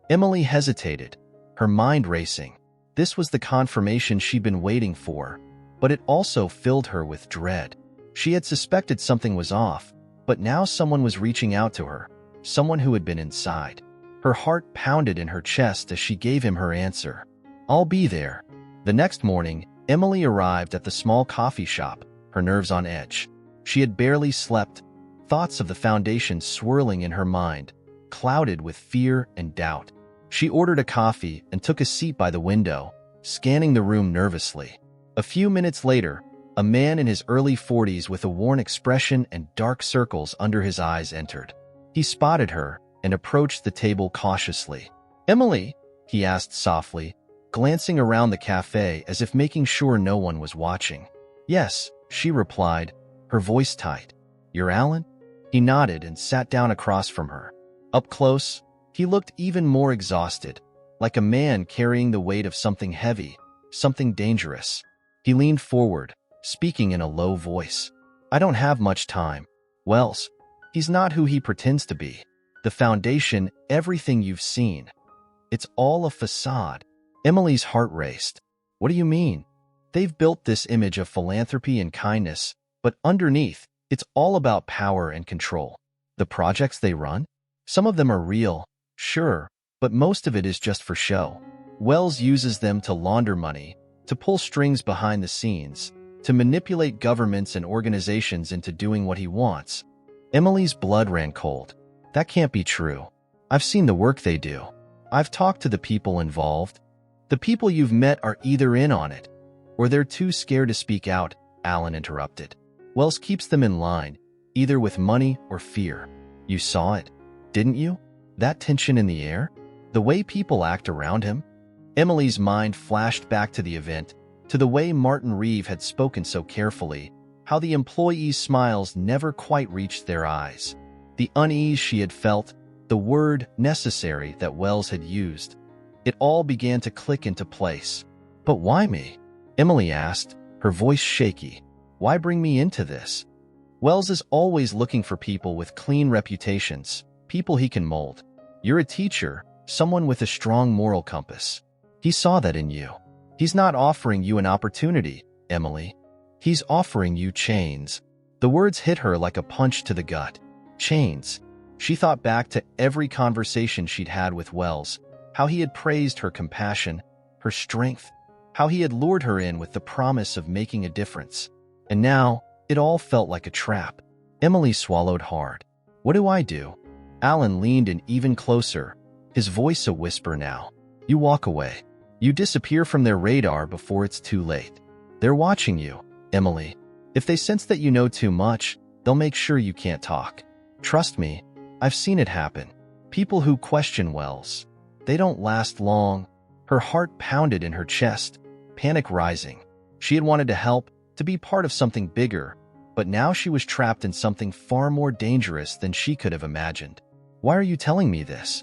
Emily hesitated, her mind racing. This was the confirmation she'd been waiting for, but it also filled her with dread. She had suspected something was off, but now someone was reaching out to her, someone who had been inside. Her heart pounded in her chest as she gave him her answer. "I'll be there." The next morning, Emily arrived at the small coffee shop, her nerves on edge. She had barely slept, thoughts of the foundation swirling in her mind, clouded with fear and doubt. She ordered a coffee and took a seat by the window, scanning the room nervously. A few minutes later, a man in his early 40s with a worn expression and dark circles under his eyes entered. He spotted her and approached the table cautiously. "Emily?" he asked softly, glancing around the cafe as if making sure no one was watching. "Yes," she replied, her voice tight. "You're Alan?" He nodded and sat down across from her. Up close, he looked even more exhausted, like a man carrying the weight of something heavy, something dangerous. He leaned forward, speaking in a low voice. "I don't have much time. Wells, he's not who he pretends to be. The foundation, everything you've seen. It's all a facade." Emily's heart raced. "What do you mean?" "They've built this image of philanthropy and kindness, but underneath, it's all about power and control. The projects they run? Some of them are real, sure, but most of it is just for show. Wells uses them to launder money, to pull strings behind the scenes, to manipulate governments and organizations into doing what he wants. Emily's blood ran cold. That can't be true. I've seen the work they do. I've talked to the people involved. The people you've met are either in on it, or they're too scared to speak out, Alan interrupted. Wells keeps them in line, either with money or fear. You saw it, didn't you? That tension in the air? The way people act around him? Emily's mind flashed back to the event, to the way Martin Reeve had spoken so carefully, how the employees' smiles never quite reached their eyes, the unease she had felt, the word necessary that Wells had used. It all began to click into place. But why me? Emily asked, her voice shaky. Why bring me into this? Wells is always looking for people with clean reputations, people he can mold. You're a teacher, someone with a strong moral compass. He saw that in you. He's not offering you an opportunity, Emily. He's offering you chains. The words hit her like a punch to the gut. Chains. She thought back to every conversation she'd had with Wells, how he had praised her compassion, her strength, how he had lured her in with the promise of making a difference. And now, it all felt like a trap. Emily swallowed hard. What do I do? Alan leaned in even closer, his voice a whisper now. You walk away. You disappear from their radar before it's too late. They're watching you, Emily. If they sense that you know too much, they'll make sure you can't talk. Trust me, I've seen it happen. People who question Wells, they don't last long. Her heart pounded in her chest, panic rising. She had wanted to help, to be part of something bigger, but now she was trapped in something far more dangerous than she could have imagined. Why are you telling me this?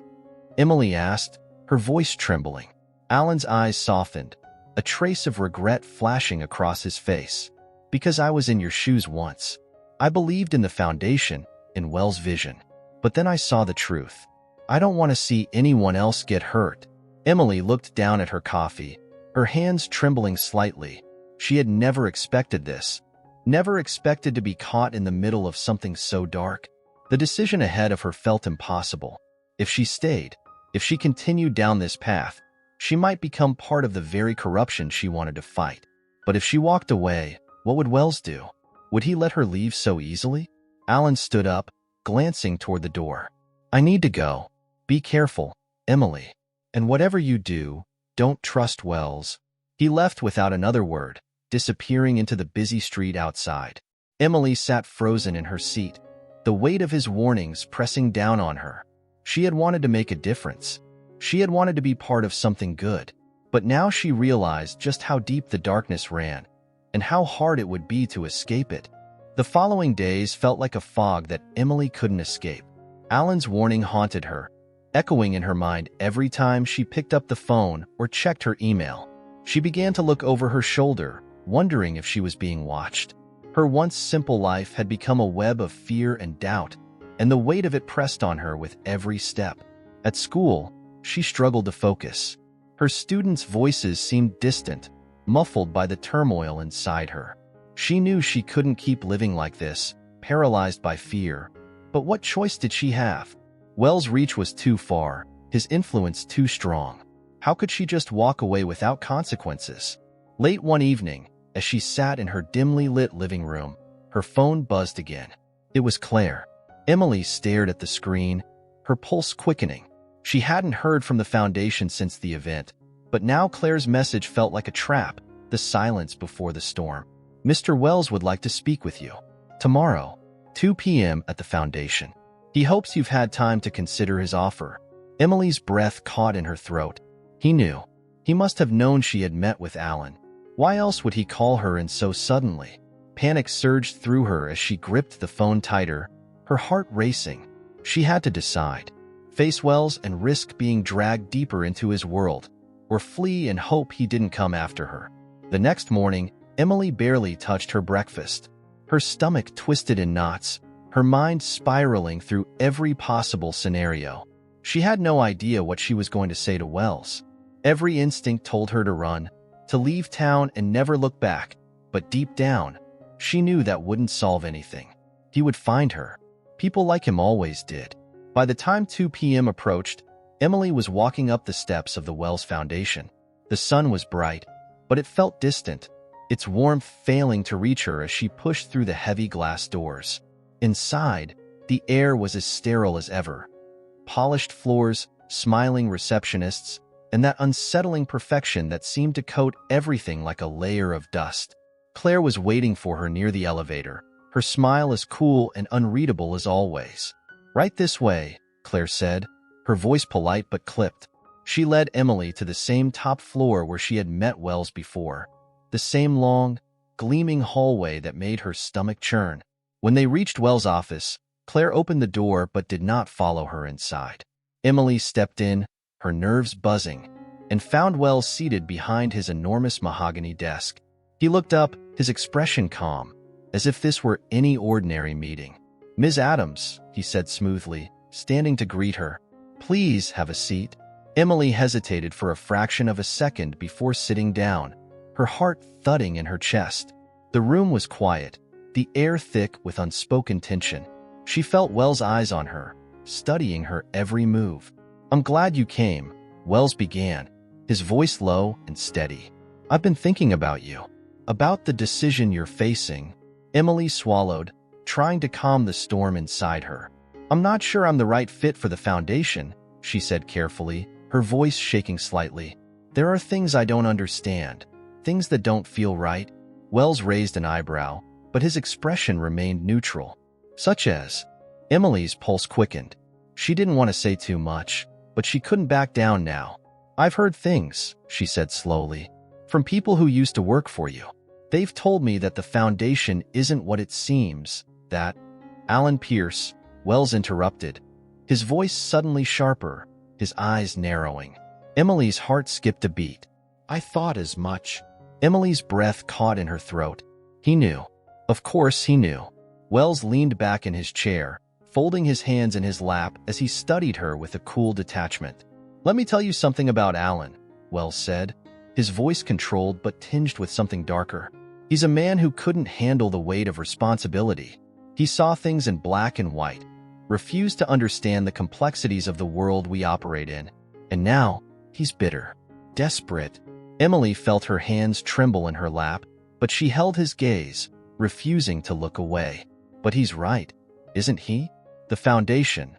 Emily asked, her voice trembling. Alan's eyes softened, a trace of regret flashing across his face. Because I was in your shoes once. I believed in the foundation, in Wells' vision. But then I saw the truth. I don't want to see anyone else get hurt. Emily looked down at her coffee, her hands trembling slightly. She had never expected this. Never expected to be caught in the middle of something so dark. The decision ahead of her felt impossible. If she stayed, if she continued down this path, she might become part of the very corruption she wanted to fight. But if she walked away, what would Wells do? Would he let her leave so easily? Alan stood up, glancing toward the door. I need to go. Be careful, Emily. And whatever you do, don't trust Wells. He left without another word, disappearing into the busy street outside. Emily sat frozen in her seat, the weight of his warnings pressing down on her. She had wanted to make a difference. She had wanted to be part of something good. But now she realized just how deep the darkness ran, and how hard it would be to escape it. The following days felt like a fog that Emily couldn't escape. Alan's warning haunted her, echoing in her mind every time she picked up the phone or checked her email. She began to look over her shoulder, wondering if she was being watched. Her once simple life had become a web of fear and doubt, and the weight of it pressed on her with every step. At school, she struggled to focus. Her students' voices seemed distant, muffled by the turmoil inside her. She knew she couldn't keep living like this, paralyzed by fear. But what choice did she have? Wells' reach was too far, his influence too strong. How could she just walk away without consequences? Late one evening, as she sat in her dimly lit living room, her phone buzzed again. It was Claire. Emily stared at the screen, her pulse quickening. She hadn't heard from the foundation since the event, but now Claire's message felt like a trap, the silence before the storm. Mr. Wells would like to speak with you. Tomorrow, 2 p.m. at the foundation. He hopes you've had time to consider his offer. Emily's breath caught in her throat. He knew. He must have known she had met with Alan. Why else would he call her in so suddenly? Panic surged through her as she gripped the phone tighter, her heart racing. She had to decide. Face Wells and risk being dragged deeper into his world, or flee and hope he didn't come after her. The next morning, Emily barely touched her breakfast. Her stomach twisted in knots, her mind spiraling through every possible scenario. She had no idea what she was going to say to Wells. Every instinct told her to run, to leave town and never look back, but deep down, she knew that wouldn't solve anything. He would find her. People like him always did. By the time 2 p.m. approached, Emily was walking up the steps of the Wells Foundation. The sun was bright, but it felt distant, its warmth failing to reach her as she pushed through the heavy glass doors. Inside, the air was as sterile as ever. Polished floors, smiling receptionists, and that unsettling perfection that seemed to coat everything like a layer of dust. Claire was waiting for her near the elevator, her smile as cool and unreadable as always. "Right this way," Claire said, her voice polite but clipped. She led Emily to the same top floor where she had met Wells before, the same long, gleaming hallway that made her stomach churn. When they reached Wells' office, Claire opened the door but did not follow her inside. Emily stepped in, her nerves buzzing, and found Wells seated behind his enormous mahogany desk. He looked up, his expression calm, as if this were any ordinary meeting. "Ms. Adams," he said smoothly, standing to greet her. "Please have a seat." Emily hesitated for a fraction of a second before sitting down, her heart thudding in her chest. The room was quiet, the air thick with unspoken tension. She felt Wells' eyes on her, studying her every move. "I'm glad you came," Wells began, his voice low and steady. "I've been thinking about you, about the decision you're facing." Emily swallowed, trying to calm the storm inside her. "I'm not sure I'm the right fit for the foundation," she said carefully, her voice shaking slightly. "There are things I don't understand, things that don't feel right." Wells raised an eyebrow, but his expression remained neutral. "Such as?" Emily's pulse quickened. She didn't want to say too much, but she couldn't back down now. "I've heard things," she said slowly, "from people who used to work for you. They've told me that the foundation isn't what it seems, that—" "Alan Pierce," Wells interrupted, his voice suddenly sharper, his eyes narrowing. Emily's heart skipped a beat. "I thought as much." Emily's breath caught in her throat. He knew. Of course he knew. Wells leaned back in his chair, folding his hands in his lap as he studied her with a cool detachment. "Let me tell you something about Alan," Wells said, his voice controlled but tinged with something darker. "He's a man who couldn't handle the weight of responsibility. He saw things in black and white, refused to understand the complexities of the world we operate in. And now, he's bitter, desperate." Emily felt her hands tremble in her lap, but she held his gaze, refusing to look away. "But he's right, isn't he? The foundation.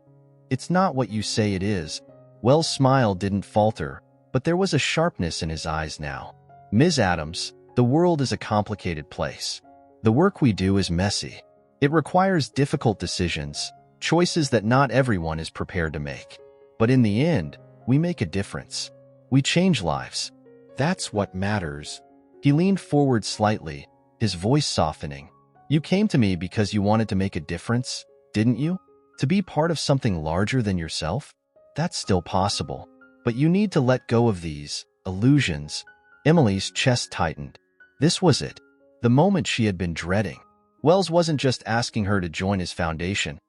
It's not what you say it is." Wells' smile didn't falter, but there was a sharpness in his eyes now. "Ms. Adams, the world is a complicated place. The work we do is messy. It requires difficult decisions, choices that not everyone is prepared to make. But in the end, we make a difference. We change lives. That's what matters." He leaned forward slightly, his voice softening. "You came to me because you wanted to make a difference, didn't you? To be part of something larger than yourself? That's still possible. But you need to let go of these illusions." Emily's chest tightened. This was it, the moment she had been dreading. Wells wasn't just asking her to join his foundation.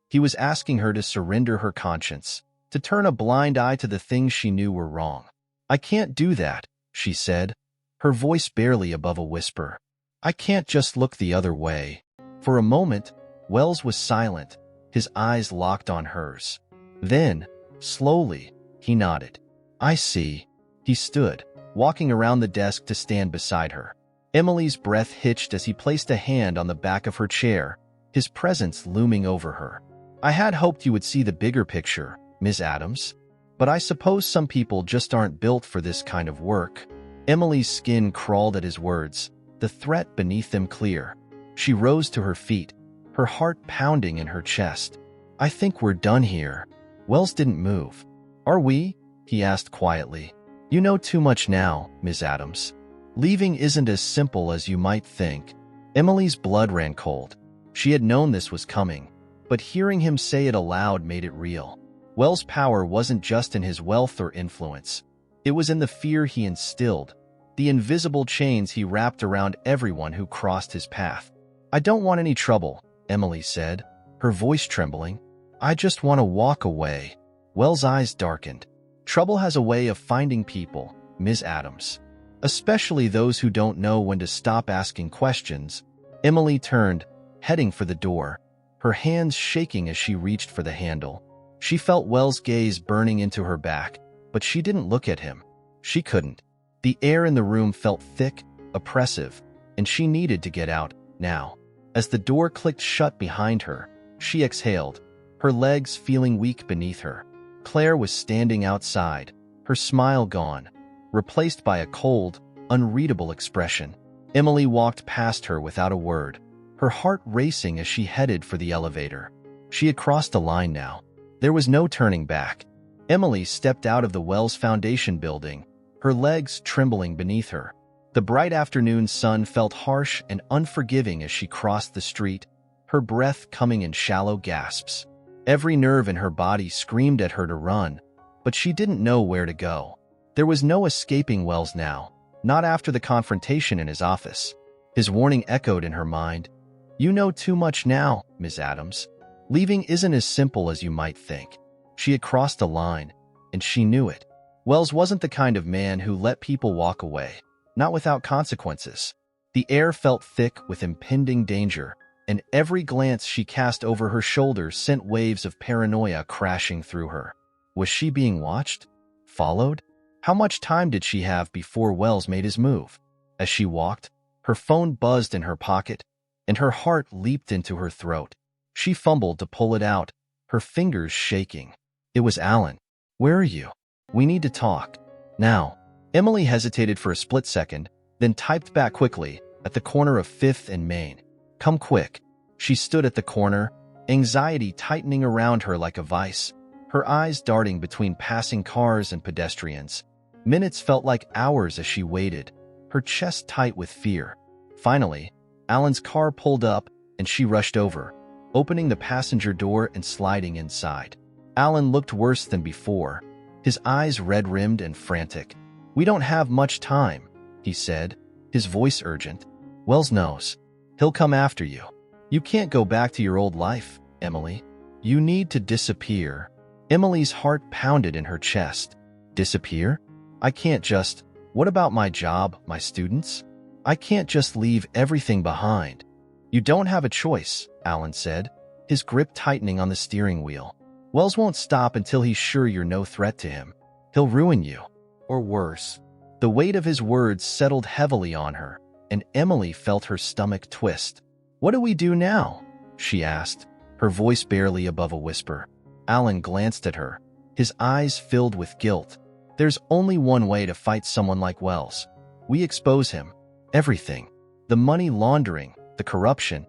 He was asking her to surrender her conscience, to turn a blind eye to the things she knew were wrong. "I can't do that," she said, her voice barely above a whisper. "I can't just look the other way." For a moment, Wells was silent, his eyes locked on hers. Then, slowly, he nodded. "I see." He stood, walking around the desk to stand beside her. Emily's breath hitched as he placed a hand on the back of her chair, his presence looming over her. "I had hoped you would see the bigger picture, Ms. Adams. But I suppose some people just aren't built for this kind of work." Emily's skin crawled at his words, the threat beneath them clear. She rose to her feet, her heart pounding in her chest. "I think we're done here." Wells didn't move. "Are we?" he asked quietly. "You know too much now, Ms. Adams. Leaving isn't as simple as you might think." Emily's blood ran cold. She had known this was coming, but hearing him say it aloud made it real. Wells' power wasn't just in his wealth or influence. It was in the fear he instilled, the invisible chains he wrapped around everyone who crossed his path. "I don't want any trouble," Emily said, her voice trembling. "I just want to walk away." Wells' eyes darkened. "Trouble has a way of finding people, Ms. Adams. Especially those who don't know when to stop asking questions." Emily turned, heading for the door. her hands shaking as she reached for the handle. She felt Wells' gaze burning into her back, but she didn't look at him. She couldn't. The air in the room felt thick, oppressive, and she needed to get out, now. As the door clicked shut behind her, she exhaled, her legs feeling weak beneath her. Claire was standing outside, her smile gone, replaced by a cold, unreadable expression. Emily walked past her without a word, her heart racing as she headed for the elevator. She had crossed a line now. There was no turning back. Emily stepped out of the Wells Foundation building, her legs trembling beneath her. The bright afternoon sun felt harsh and unforgiving as she crossed the street, her breath coming in shallow gasps. Every nerve in her body screamed at her to run, but she didn't know where to go. There was no escaping Wells now, not after the confrontation in his office. His warning echoed in her mind. "You know too much now, Ms. Adams. Leaving isn't as simple as you might think." She had crossed a line, and she knew it. Wells wasn't the kind of man who let people walk away, not without consequences. The air felt thick with impending danger, and every glance she cast over her shoulder sent waves of paranoia crashing through her. Was she being watched? Followed? How much time did she have before Wells made his move? As she walked, her phone buzzed in her pocket, and her heart leaped into her throat. She fumbled to pull it out, her fingers shaking. It was Alan. "Where are you? We need to talk. Now." Emily hesitated for a split second, then typed back quickly, "At the corner of 5th and Main. Come quick." She stood at the corner, anxiety tightening around her like a vice, her eyes darting between passing cars and pedestrians. Minutes felt like hours as she waited, her chest tight with fear. Finally, Alan's car pulled up, and she rushed over, opening the passenger door and sliding inside. Alan looked worse than before, his eyes red-rimmed and frantic. "We don't have much time," he said, his voice urgent. "Wells knows. He'll come after you. You can't go back to your old life, Emily. You need to disappear." Emily's heart pounded in her chest. Disappear? I can't just... What about my job, my students? I can't just leave everything behind. "You don't have a choice," Alan said, his grip tightening on the steering wheel. "Wells won't stop until he's sure you're no threat to him. He'll ruin you. Or worse." The weight of his words settled heavily on her, and Emily felt her stomach twist. "What do we do now?" she asked, her voice barely above a whisper. Alan glanced at her, his eyes filled with guilt. "There's only one way to fight someone like Wells. We expose him. Everything. The money laundering, the corruption.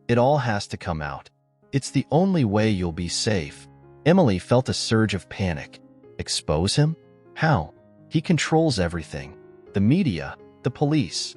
It all has to come out. It's the only way you'll be safe." Emily felt a surge of panic. Expose him? How? He controls everything. The media, the police.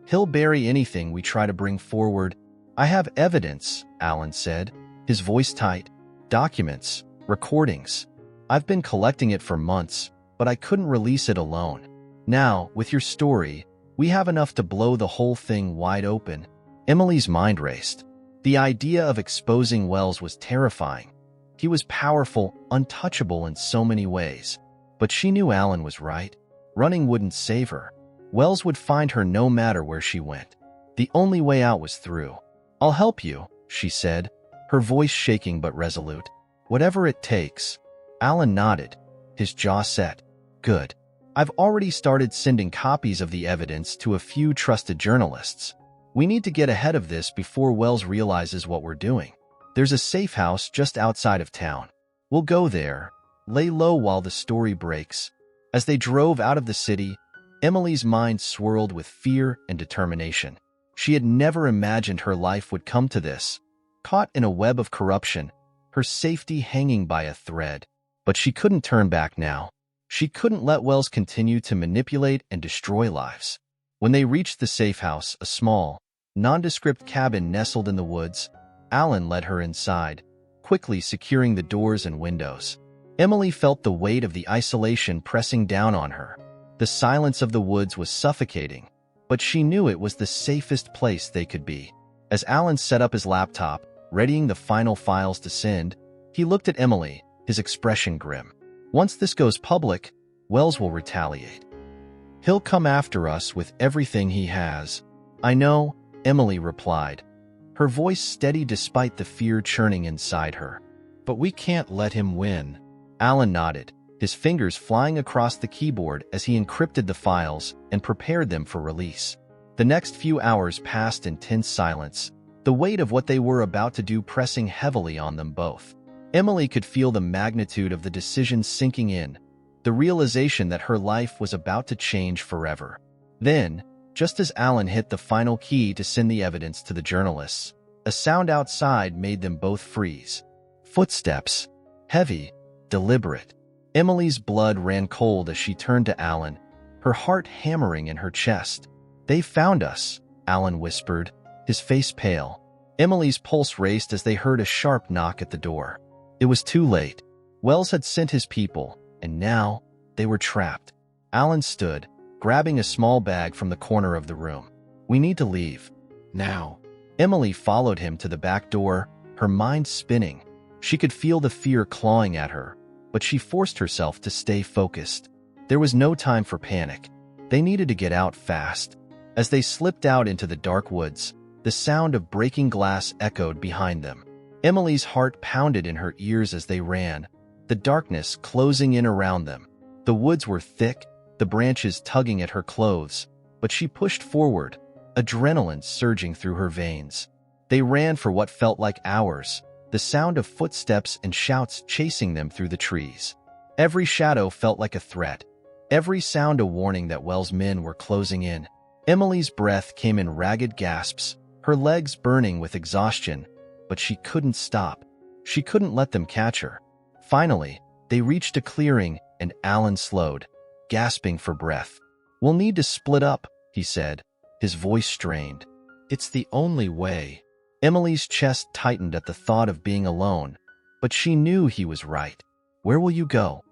He'll bury anything we try to bring forward. "I have evidence," Alan said, his voice tight. "Documents, recordings. I've been collecting it for months, but I couldn't release it alone. Now, with your story, we have enough to blow the whole thing wide open." Emily's mind raced. The idea of exposing Wells was terrifying. He was powerful, untouchable in so many ways. But she knew Alan was right. Running wouldn't save her. Wells would find her no matter where she went. The only way out was through. "I'll help you," she said, her voice shaking but resolute. "Whatever it takes." Alan nodded, his jaw set. "Good. I've already started sending copies of the evidence to a few trusted journalists. We need to get ahead of this before Wells realizes what we're doing. There's a safe house just outside of town. We'll go there, lay low while the story breaks." As they drove out of the city, Emily's mind swirled with fear and determination. She had never imagined her life would come to this, caught in a web of corruption, her safety hanging by a thread. But she couldn't turn back now. She couldn't let Wells continue to manipulate and destroy lives. When they reached the safe house, a small, nondescript cabin nestled in the woods, Alan led her inside, quickly securing the doors and windows. Emily felt the weight of the isolation pressing down on her. The silence of the woods was suffocating, but she knew it was the safest place they could be. As Alan set up his laptop, readying the final files to send, he looked at Emily, his expression grim. "Once this goes public, Wells will retaliate. He'll come after us with everything he has." "I know," Emily replied, her voice steady despite the fear churning inside her. "But we can't let him win." Alan nodded, his fingers flying across the keyboard as he encrypted the files and prepared them for release. The next few hours passed in tense silence, the weight of what they were about to do pressing heavily on them both. Emily could feel the magnitude of the decision sinking in, the realization that her life was about to change forever. Then, just as Alan hit the final key to send the evidence to the journalists, a sound outside made them both freeze. Footsteps. Heavy, deliberate. Emily's blood ran cold as she turned to Alan, her heart hammering in her chest. "They found us," Alan whispered, his face pale. Emily's pulse raced as they heard a sharp knock at the door. It was too late. Wells had sent his people, and now they were trapped. Alan stood, grabbing a small bag from the corner of the room. "We need to leave. Now." Emily followed him to the back door, her mind spinning. She could feel the fear clawing at her, but she forced herself to stay focused. There was no time for panic. They needed to get out fast. As they slipped out into the dark woods, the sound of breaking glass echoed behind them. Emily's heart pounded in her ears as they ran, the darkness closing in around them. The woods were thick, the branches tugging at her clothes, but she pushed forward, adrenaline surging through her veins. They ran for what felt like hours, the sound of footsteps and shouts chasing them through the trees. Every shadow felt like a threat, every sound a warning that Wells' men were closing in. Emily's breath came in ragged gasps, her legs burning with exhaustion, but she couldn't stop. She couldn't let them catch her. Finally, they reached a clearing, and Alan slowed, gasping for breath. "We'll need to split up," he said, his voice strained. "It's the only way." Emily's chest tightened at the thought of being alone, but she knew he was right. "Where will you go?"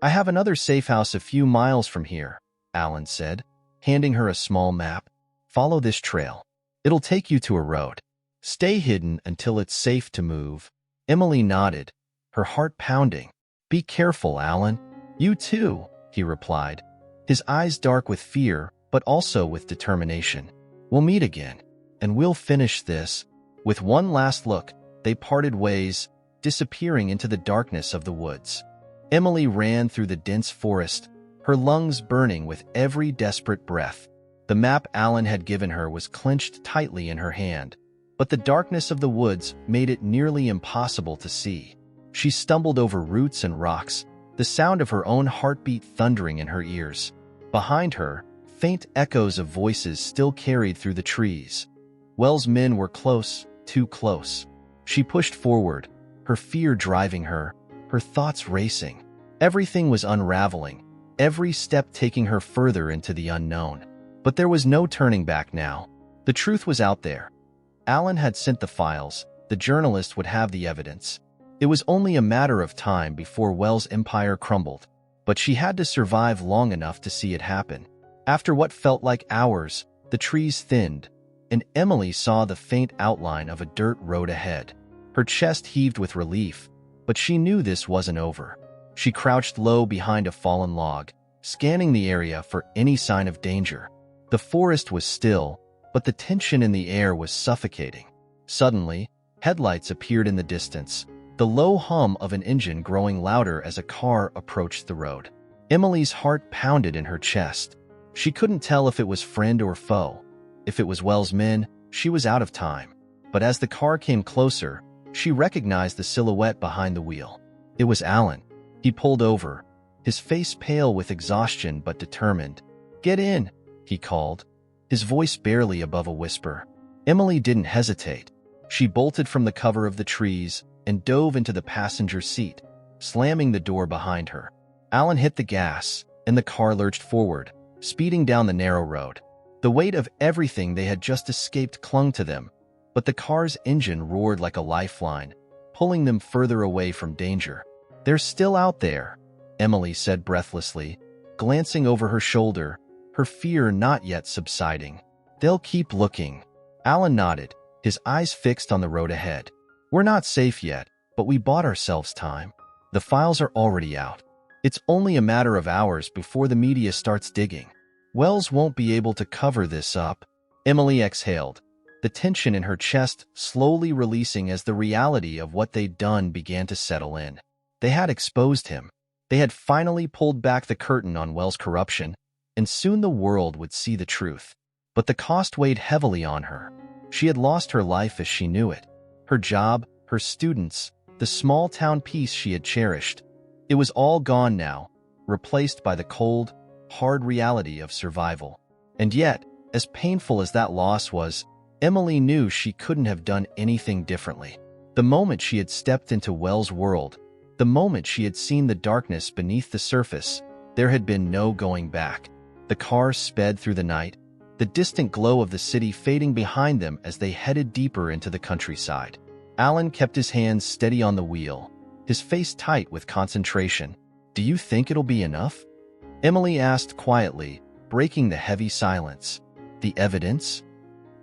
"I have another safe house a few miles from here," Alan said, handing her a small map. "Follow this trail. It'll take you to a road. Stay hidden until it's safe to move." Emily nodded, her heart pounding. "Be careful, Alan." "You too," he replied, his eyes dark with fear, but also with determination. "We'll meet again, and we'll finish this." With one last look, they parted ways, disappearing into the darkness of the woods. Emily ran through the dense forest, her lungs burning with every desperate breath. The map Alan had given her was clenched tightly in her hand, but the darkness of the woods made it nearly impossible to see. She stumbled over roots and rocks, the sound of her own heartbeat thundering in her ears. Behind her, faint echoes of voices still carried through the trees. Wells' men were close, too close. She pushed forward, her fear driving her, her thoughts racing. Everything was unraveling, every step taking her further into the unknown. But there was no turning back now. The truth was out there. Alan had sent the files, the journalist would have the evidence. It was only a matter of time before Wells' empire crumbled, but she had to survive long enough to see it happen. After what felt like hours, the trees thinned, and Emily saw the faint outline of a dirt road ahead. Her chest heaved with relief, but she knew this wasn't over. She crouched low behind a fallen log, scanning the area for any sign of danger. The forest was still, but the tension in the air was suffocating. Suddenly, headlights appeared in the distance, the low hum of an engine growing louder as a car approached the road. Emily's heart pounded in her chest. She couldn't tell if it was friend or foe. If it was Wells' men, she was out of time. But as the car came closer, she recognized the silhouette behind the wheel. It was Alan. He pulled over, his face pale with exhaustion but determined. "Get in," he called, his voice barely above a whisper. Emily didn't hesitate. She bolted from the cover of the trees and dove into the passenger seat, slamming the door behind her. Alan hit the gas, and the car lurched forward, speeding down the narrow road. The weight of everything they had just escaped clung to them, but the car's engine roared like a lifeline, pulling them further away from danger. "They're still out there," Emily said breathlessly, glancing over her shoulder, her fear not yet subsiding. "They'll keep looking." Alan nodded, his eyes fixed on the road ahead. "We're not safe yet, but we bought ourselves time. The files are already out. It's only a matter of hours before the media starts digging. Wells won't be able to cover this up." Emily exhaled, the tension in her chest slowly releasing as the reality of what they'd done began to settle in. They had exposed him. They had finally pulled back the curtain on Wells' corruption, and soon the world would see the truth. But the cost weighed heavily on her. She had lost her life as she knew it. Her job, her students, the small-town peace she had cherished. It was all gone now, replaced by the cold, hard reality of survival. And yet, as painful as that loss was, Emily knew she couldn't have done anything differently. The moment she had stepped into Wells' world, the moment she had seen the darkness beneath the surface, there had been no going back. The car sped through the night, the distant glow of the city fading behind them as they headed deeper into the countryside. Alan kept his hands steady on the wheel, his face tight with concentration. "Do you think it'll be enough?" Emily asked quietly, breaking the heavy silence. "The evidence?"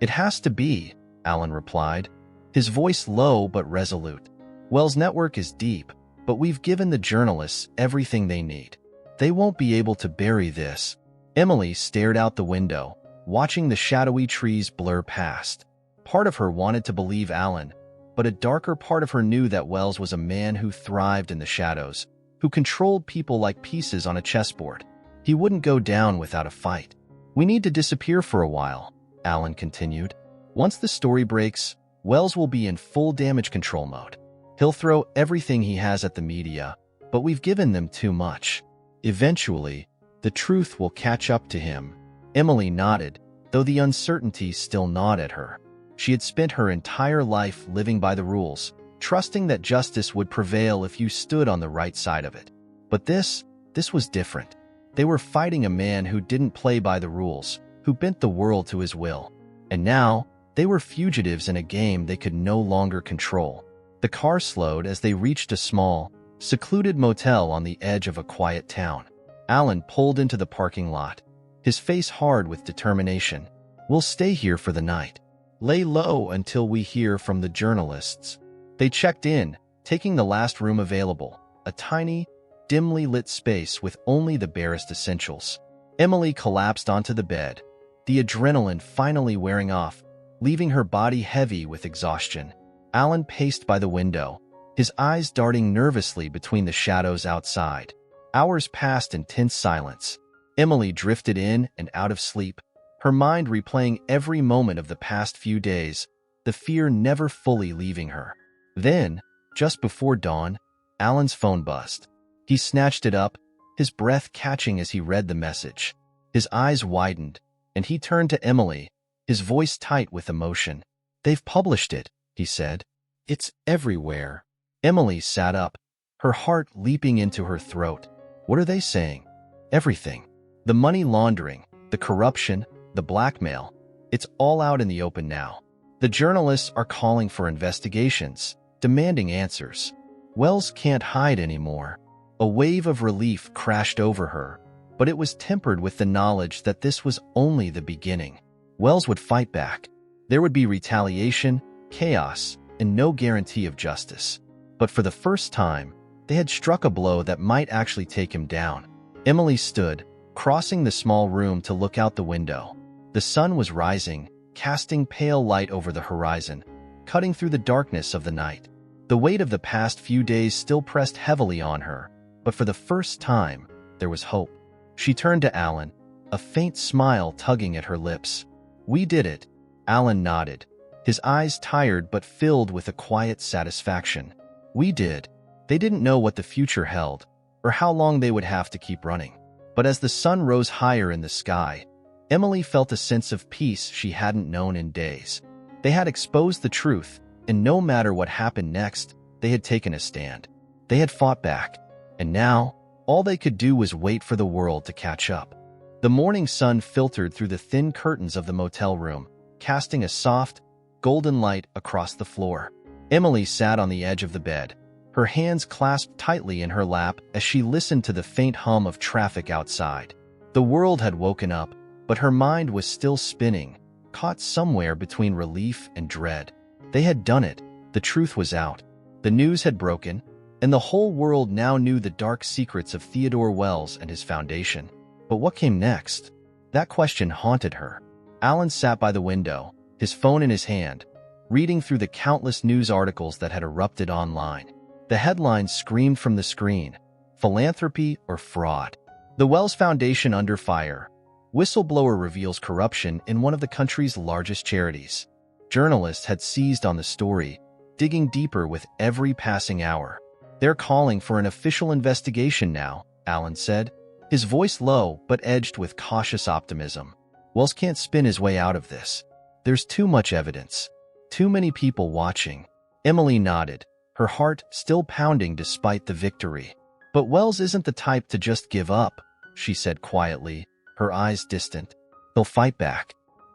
"It has to be," Alan replied, his voice low but resolute. "Wells' network is deep, but we've given the journalists everything they need. They won't be able to bury this." Emily stared out the window, watching the shadowy trees blur past. Part of her wanted to believe Alan, but a darker part of her knew that Wells was a man who thrived in the shadows, who controlled people like pieces on a chessboard. He wouldn't go down without a fight. "We need to disappear for a while," Alan continued. "Once the story breaks, Wells will be in full damage control mode. He'll throw everything he has at the media, but we've given them too much. Eventually, the truth will catch up to him." Emily nodded, though the uncertainty still gnawed at her. She had spent her entire life living by the rules, trusting that justice would prevail if you stood on the right side of it. But this was different. They were fighting a man who didn't play by the rules, who bent the world to his will. And now, they were fugitives in a game they could no longer control. The car slowed as they reached a small, secluded motel on the edge of a quiet town. Alan pulled into the parking lot, his face hard with determination. "We'll stay here for the night. Lay low until we hear from the journalists." They checked in, taking the last room available, a tiny, dimly lit space with only the barest essentials. Emily collapsed onto the bed, the adrenaline finally wearing off, leaving her body heavy with exhaustion. Alan paced by the window, his eyes darting nervously between the shadows outside. Hours passed in tense silence. Emily drifted in and out of sleep, her mind replaying every moment of the past few days, the fear never fully leaving her. Then, just before dawn, Alan's phone buzzed. He snatched it up, his breath catching as he read the message. His eyes widened, and he turned to Emily, his voice tight with emotion. "They've published it," he said. "It's everywhere." Emily sat up, her heart leaping into her throat. "What are they saying?" "Everything. The money laundering, the corruption, the blackmail. It's all out in the open now. The journalists are calling for investigations, demanding answers. Wells can't hide anymore." A wave of relief crashed over her, but it was tempered with the knowledge that this was only the beginning. Wells would fight back. There would be retaliation, chaos, and no guarantee of justice. But for the first time, they had struck a blow that might actually take him down. Emily stood, crossing the small room to look out the window. The sun was rising, casting pale light over the horizon, cutting through the darkness of the night. The weight of the past few days still pressed heavily on her, but for the first time, there was hope. She turned to Alan, a faint smile tugging at her lips. "We did it." Alan nodded, his eyes tired but filled with a quiet satisfaction. "We did." They didn't know what the future held, or how long they would have to keep running. But as the sun rose higher in the sky, Emily felt a sense of peace she hadn't known in days. They had exposed the truth, and no matter what happened next, they had taken a stand. They had fought back, and now, all they could do was wait for the world to catch up. The morning sun filtered through the thin curtains of the motel room, casting a soft, golden light across the floor. Emily sat on the edge of the bed, her hands clasped tightly in her lap as she listened to the faint hum of traffic outside. The world had woken up, but her mind was still spinning, caught somewhere between relief and dread. They had done it. The truth was out. The news had broken, and the whole world now knew the dark secrets of Theodore Wells and his foundation. But what came next? That question haunted her. Alan sat by the window, his phone in his hand, reading through the countless news articles that had erupted online. The headlines screamed from the screen: philanthropy or fraud. The Wells Foundation under fire. Whistleblower reveals corruption in one of the country's largest charities. Journalists had seized on the story, digging deeper with every passing hour. They're calling for an official investigation now, Allen said, his voice low but edged with cautious optimism. Wells can't spin his way out of this. There's too much evidence. Too many people watching. Emily nodded, her heart still pounding despite the victory. But Wells isn't the type to just give up, she said quietly, her eyes distant. He'll fight back.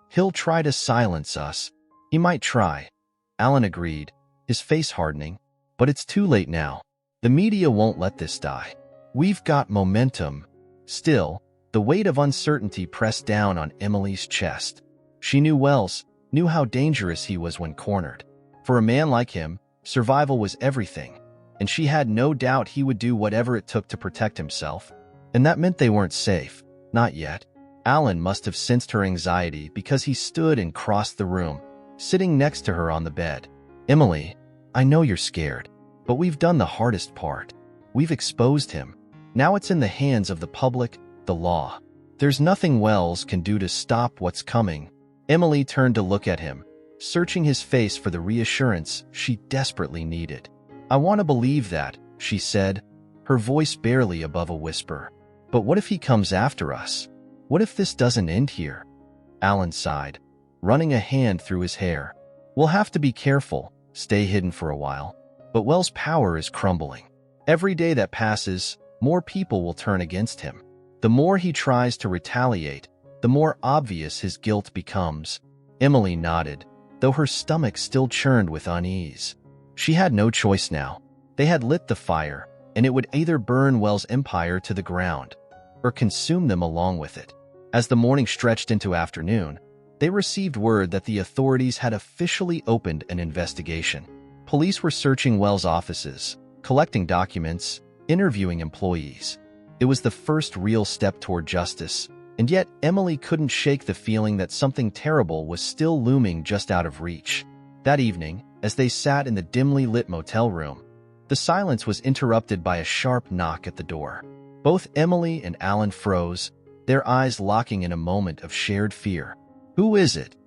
He'll try to silence us. He might try. Allen agreed, his face hardening. But it's too late now. The media won't let this die. We've got momentum. Still, the weight of uncertainty pressed down on Emily's chest. She knew Wells, knew how dangerous he was when cornered. For a man like him, survival was everything, and she had no doubt he would do whatever it took to protect himself. And that meant they weren't safe. Not yet. Allen must have sensed her anxiety because he stood and crossed the room, sitting next to her on the bed. Emily, I know you're scared, but we've done the hardest part. We've exposed him. Now it's in the hands of the public, the law. There's nothing Wells can do to stop what's coming. Emily turned to look at him, searching his face for the reassurance she desperately needed. I want to believe that, she said, her voice barely above a whisper. But what if he comes after us? What if this doesn't end here? Allen sighed, running a hand through his hair. We'll have to be careful, stay hidden for a while. But Wells' power is crumbling. Every day that passes, more people will turn against him. The more he tries to retaliate, the more obvious his guilt becomes. Emily nodded, though her stomach still churned with unease. She had no choice now. They had lit the fire, and it would either burn Wells' empire to the ground or consume them along with it. As the morning stretched into afternoon, they received word that the authorities had officially opened an investigation. Police were searching Wells' offices, collecting documents, interviewing employees. It was the first real step toward justice, and yet Emily couldn't shake the feeling that something terrible was still looming just out of reach. That evening, as they sat in the dimly lit motel room, the silence was interrupted by a sharp knock at the door. Both Emily and Allen froze, their eyes locking in a moment of shared fear. Who is it?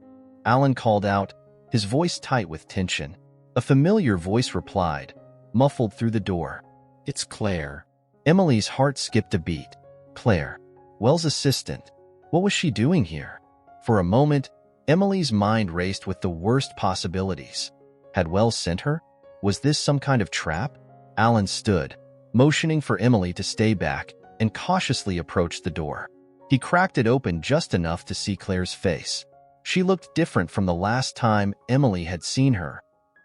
Allen called out, his voice tight with tension. A familiar voice replied, muffled through the door. It's Claire. Emily's heart skipped a beat. Claire, Wells' assistant. What was she doing here? For a moment, Emily's mind raced with the worst possibilities. Had Wells sent her? Was this some kind of trap? Allen stood, motioning for Emily to stay back, and cautiously approached the door. He cracked it open just enough to see Claire's face. She looked different from the last time Emily had seen her.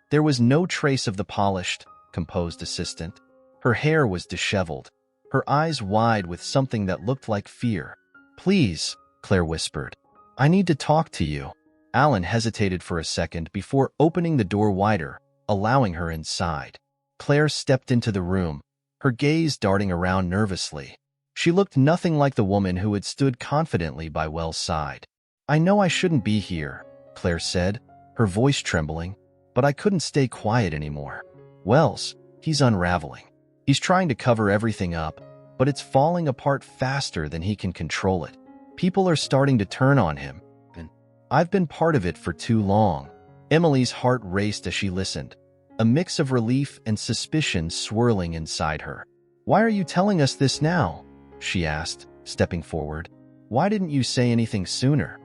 There was no trace of the polished, composed assistant. Her hair was disheveled, her eyes wide with something that looked like fear. Please, Claire whispered. I need to talk to you. Allen hesitated for a second before opening the door wider, allowing her inside. Claire stepped into the room, her gaze darting around nervously. She looked nothing like the woman who had stood confidently by Wells' side. I know I shouldn't be here, Claire said, her voice trembling, but I couldn't stay quiet anymore. Wells, he's unraveling. He's trying to cover everything up, but it's falling apart faster than he can control it. People are starting to turn on him, and I've been part of it for too long. Emily's heart raced as she listened, a mix of relief and suspicion swirling inside her. Why are you telling us this now? She asked, stepping forward. Why didn't you say anything sooner?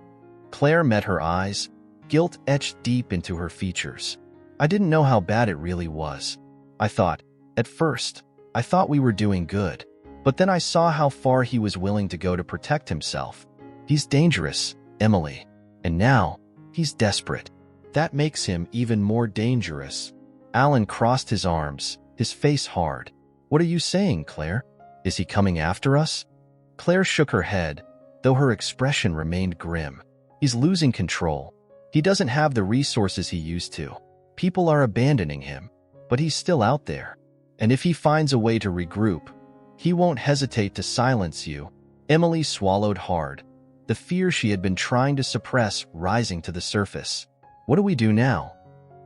Claire met her eyes, guilt etched deep into her features. I didn't know how bad it really was. At first, I thought we were doing good. But then I saw how far he was willing to go to protect himself. He's dangerous, Emily. And now, he's desperate. That makes him even more dangerous. Allen crossed his arms, his face hard. What are you saying, Claire? Is he coming after us? Claire shook her head, though her expression remained grim. He's losing control. He doesn't have the resources he used to. People are abandoning him, but he's still out there. And if he finds a way to regroup, he won't hesitate to silence you. Emily swallowed hard, the fear she had been trying to suppress rising to the surface. What do we do now?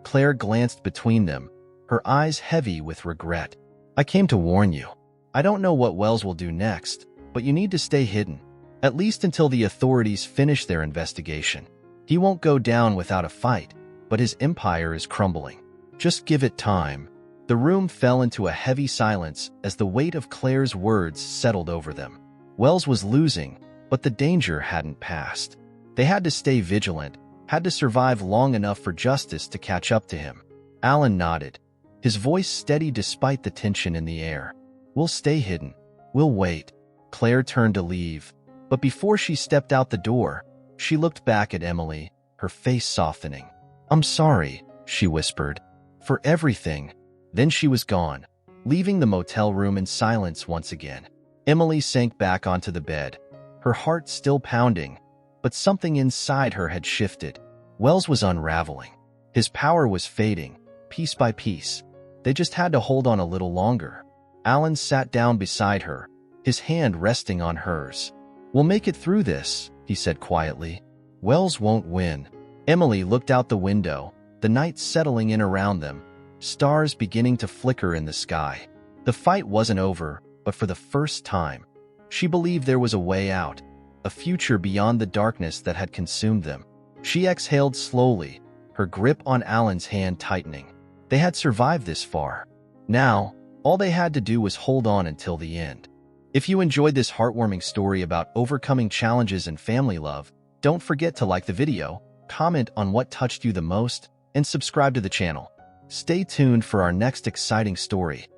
Claire glanced between them, her eyes heavy with regret. I came to warn you. I don't know what Wells will do next, but you need to stay hidden, at least until the authorities finish their investigation. He won't go down without a fight, but his empire is crumbling. Just give it time. The room fell into a heavy silence as the weight of Claire's words settled over them. Wells was losing, but the danger hadn't passed. They had to stay vigilant, had to survive long enough for justice to catch up to him. Alan nodded, his voice steady despite the tension in the air. We'll stay hidden. We'll wait. Claire turned to leave, but before she stepped out the door, she looked back at Emily, her face softening. I'm sorry, she whispered, for everything. Then she was gone, leaving the motel room in silence once again. Emily sank back onto the bed, her heart still pounding, but something inside her had shifted. Wells was unraveling. His power was fading, piece by piece. They just had to hold on a little longer. Alan sat down beside her, his hand resting on hers. We'll make it through this, he said quietly. Wells won't win. Emily looked out the window, the night settling in around them, stars beginning to flicker in the sky. The fight wasn't over, but for the first time, she believed there was a way out, a future beyond the darkness that had consumed them. She exhaled slowly, her grip on Alan's hand tightening. They had survived this far. Now, all they had to do was hold on until the end. If you enjoyed this heartwarming story about overcoming challenges and family love, don't forget to like the video, comment on what touched you the most, and subscribe to the channel. Stay tuned for our next exciting story.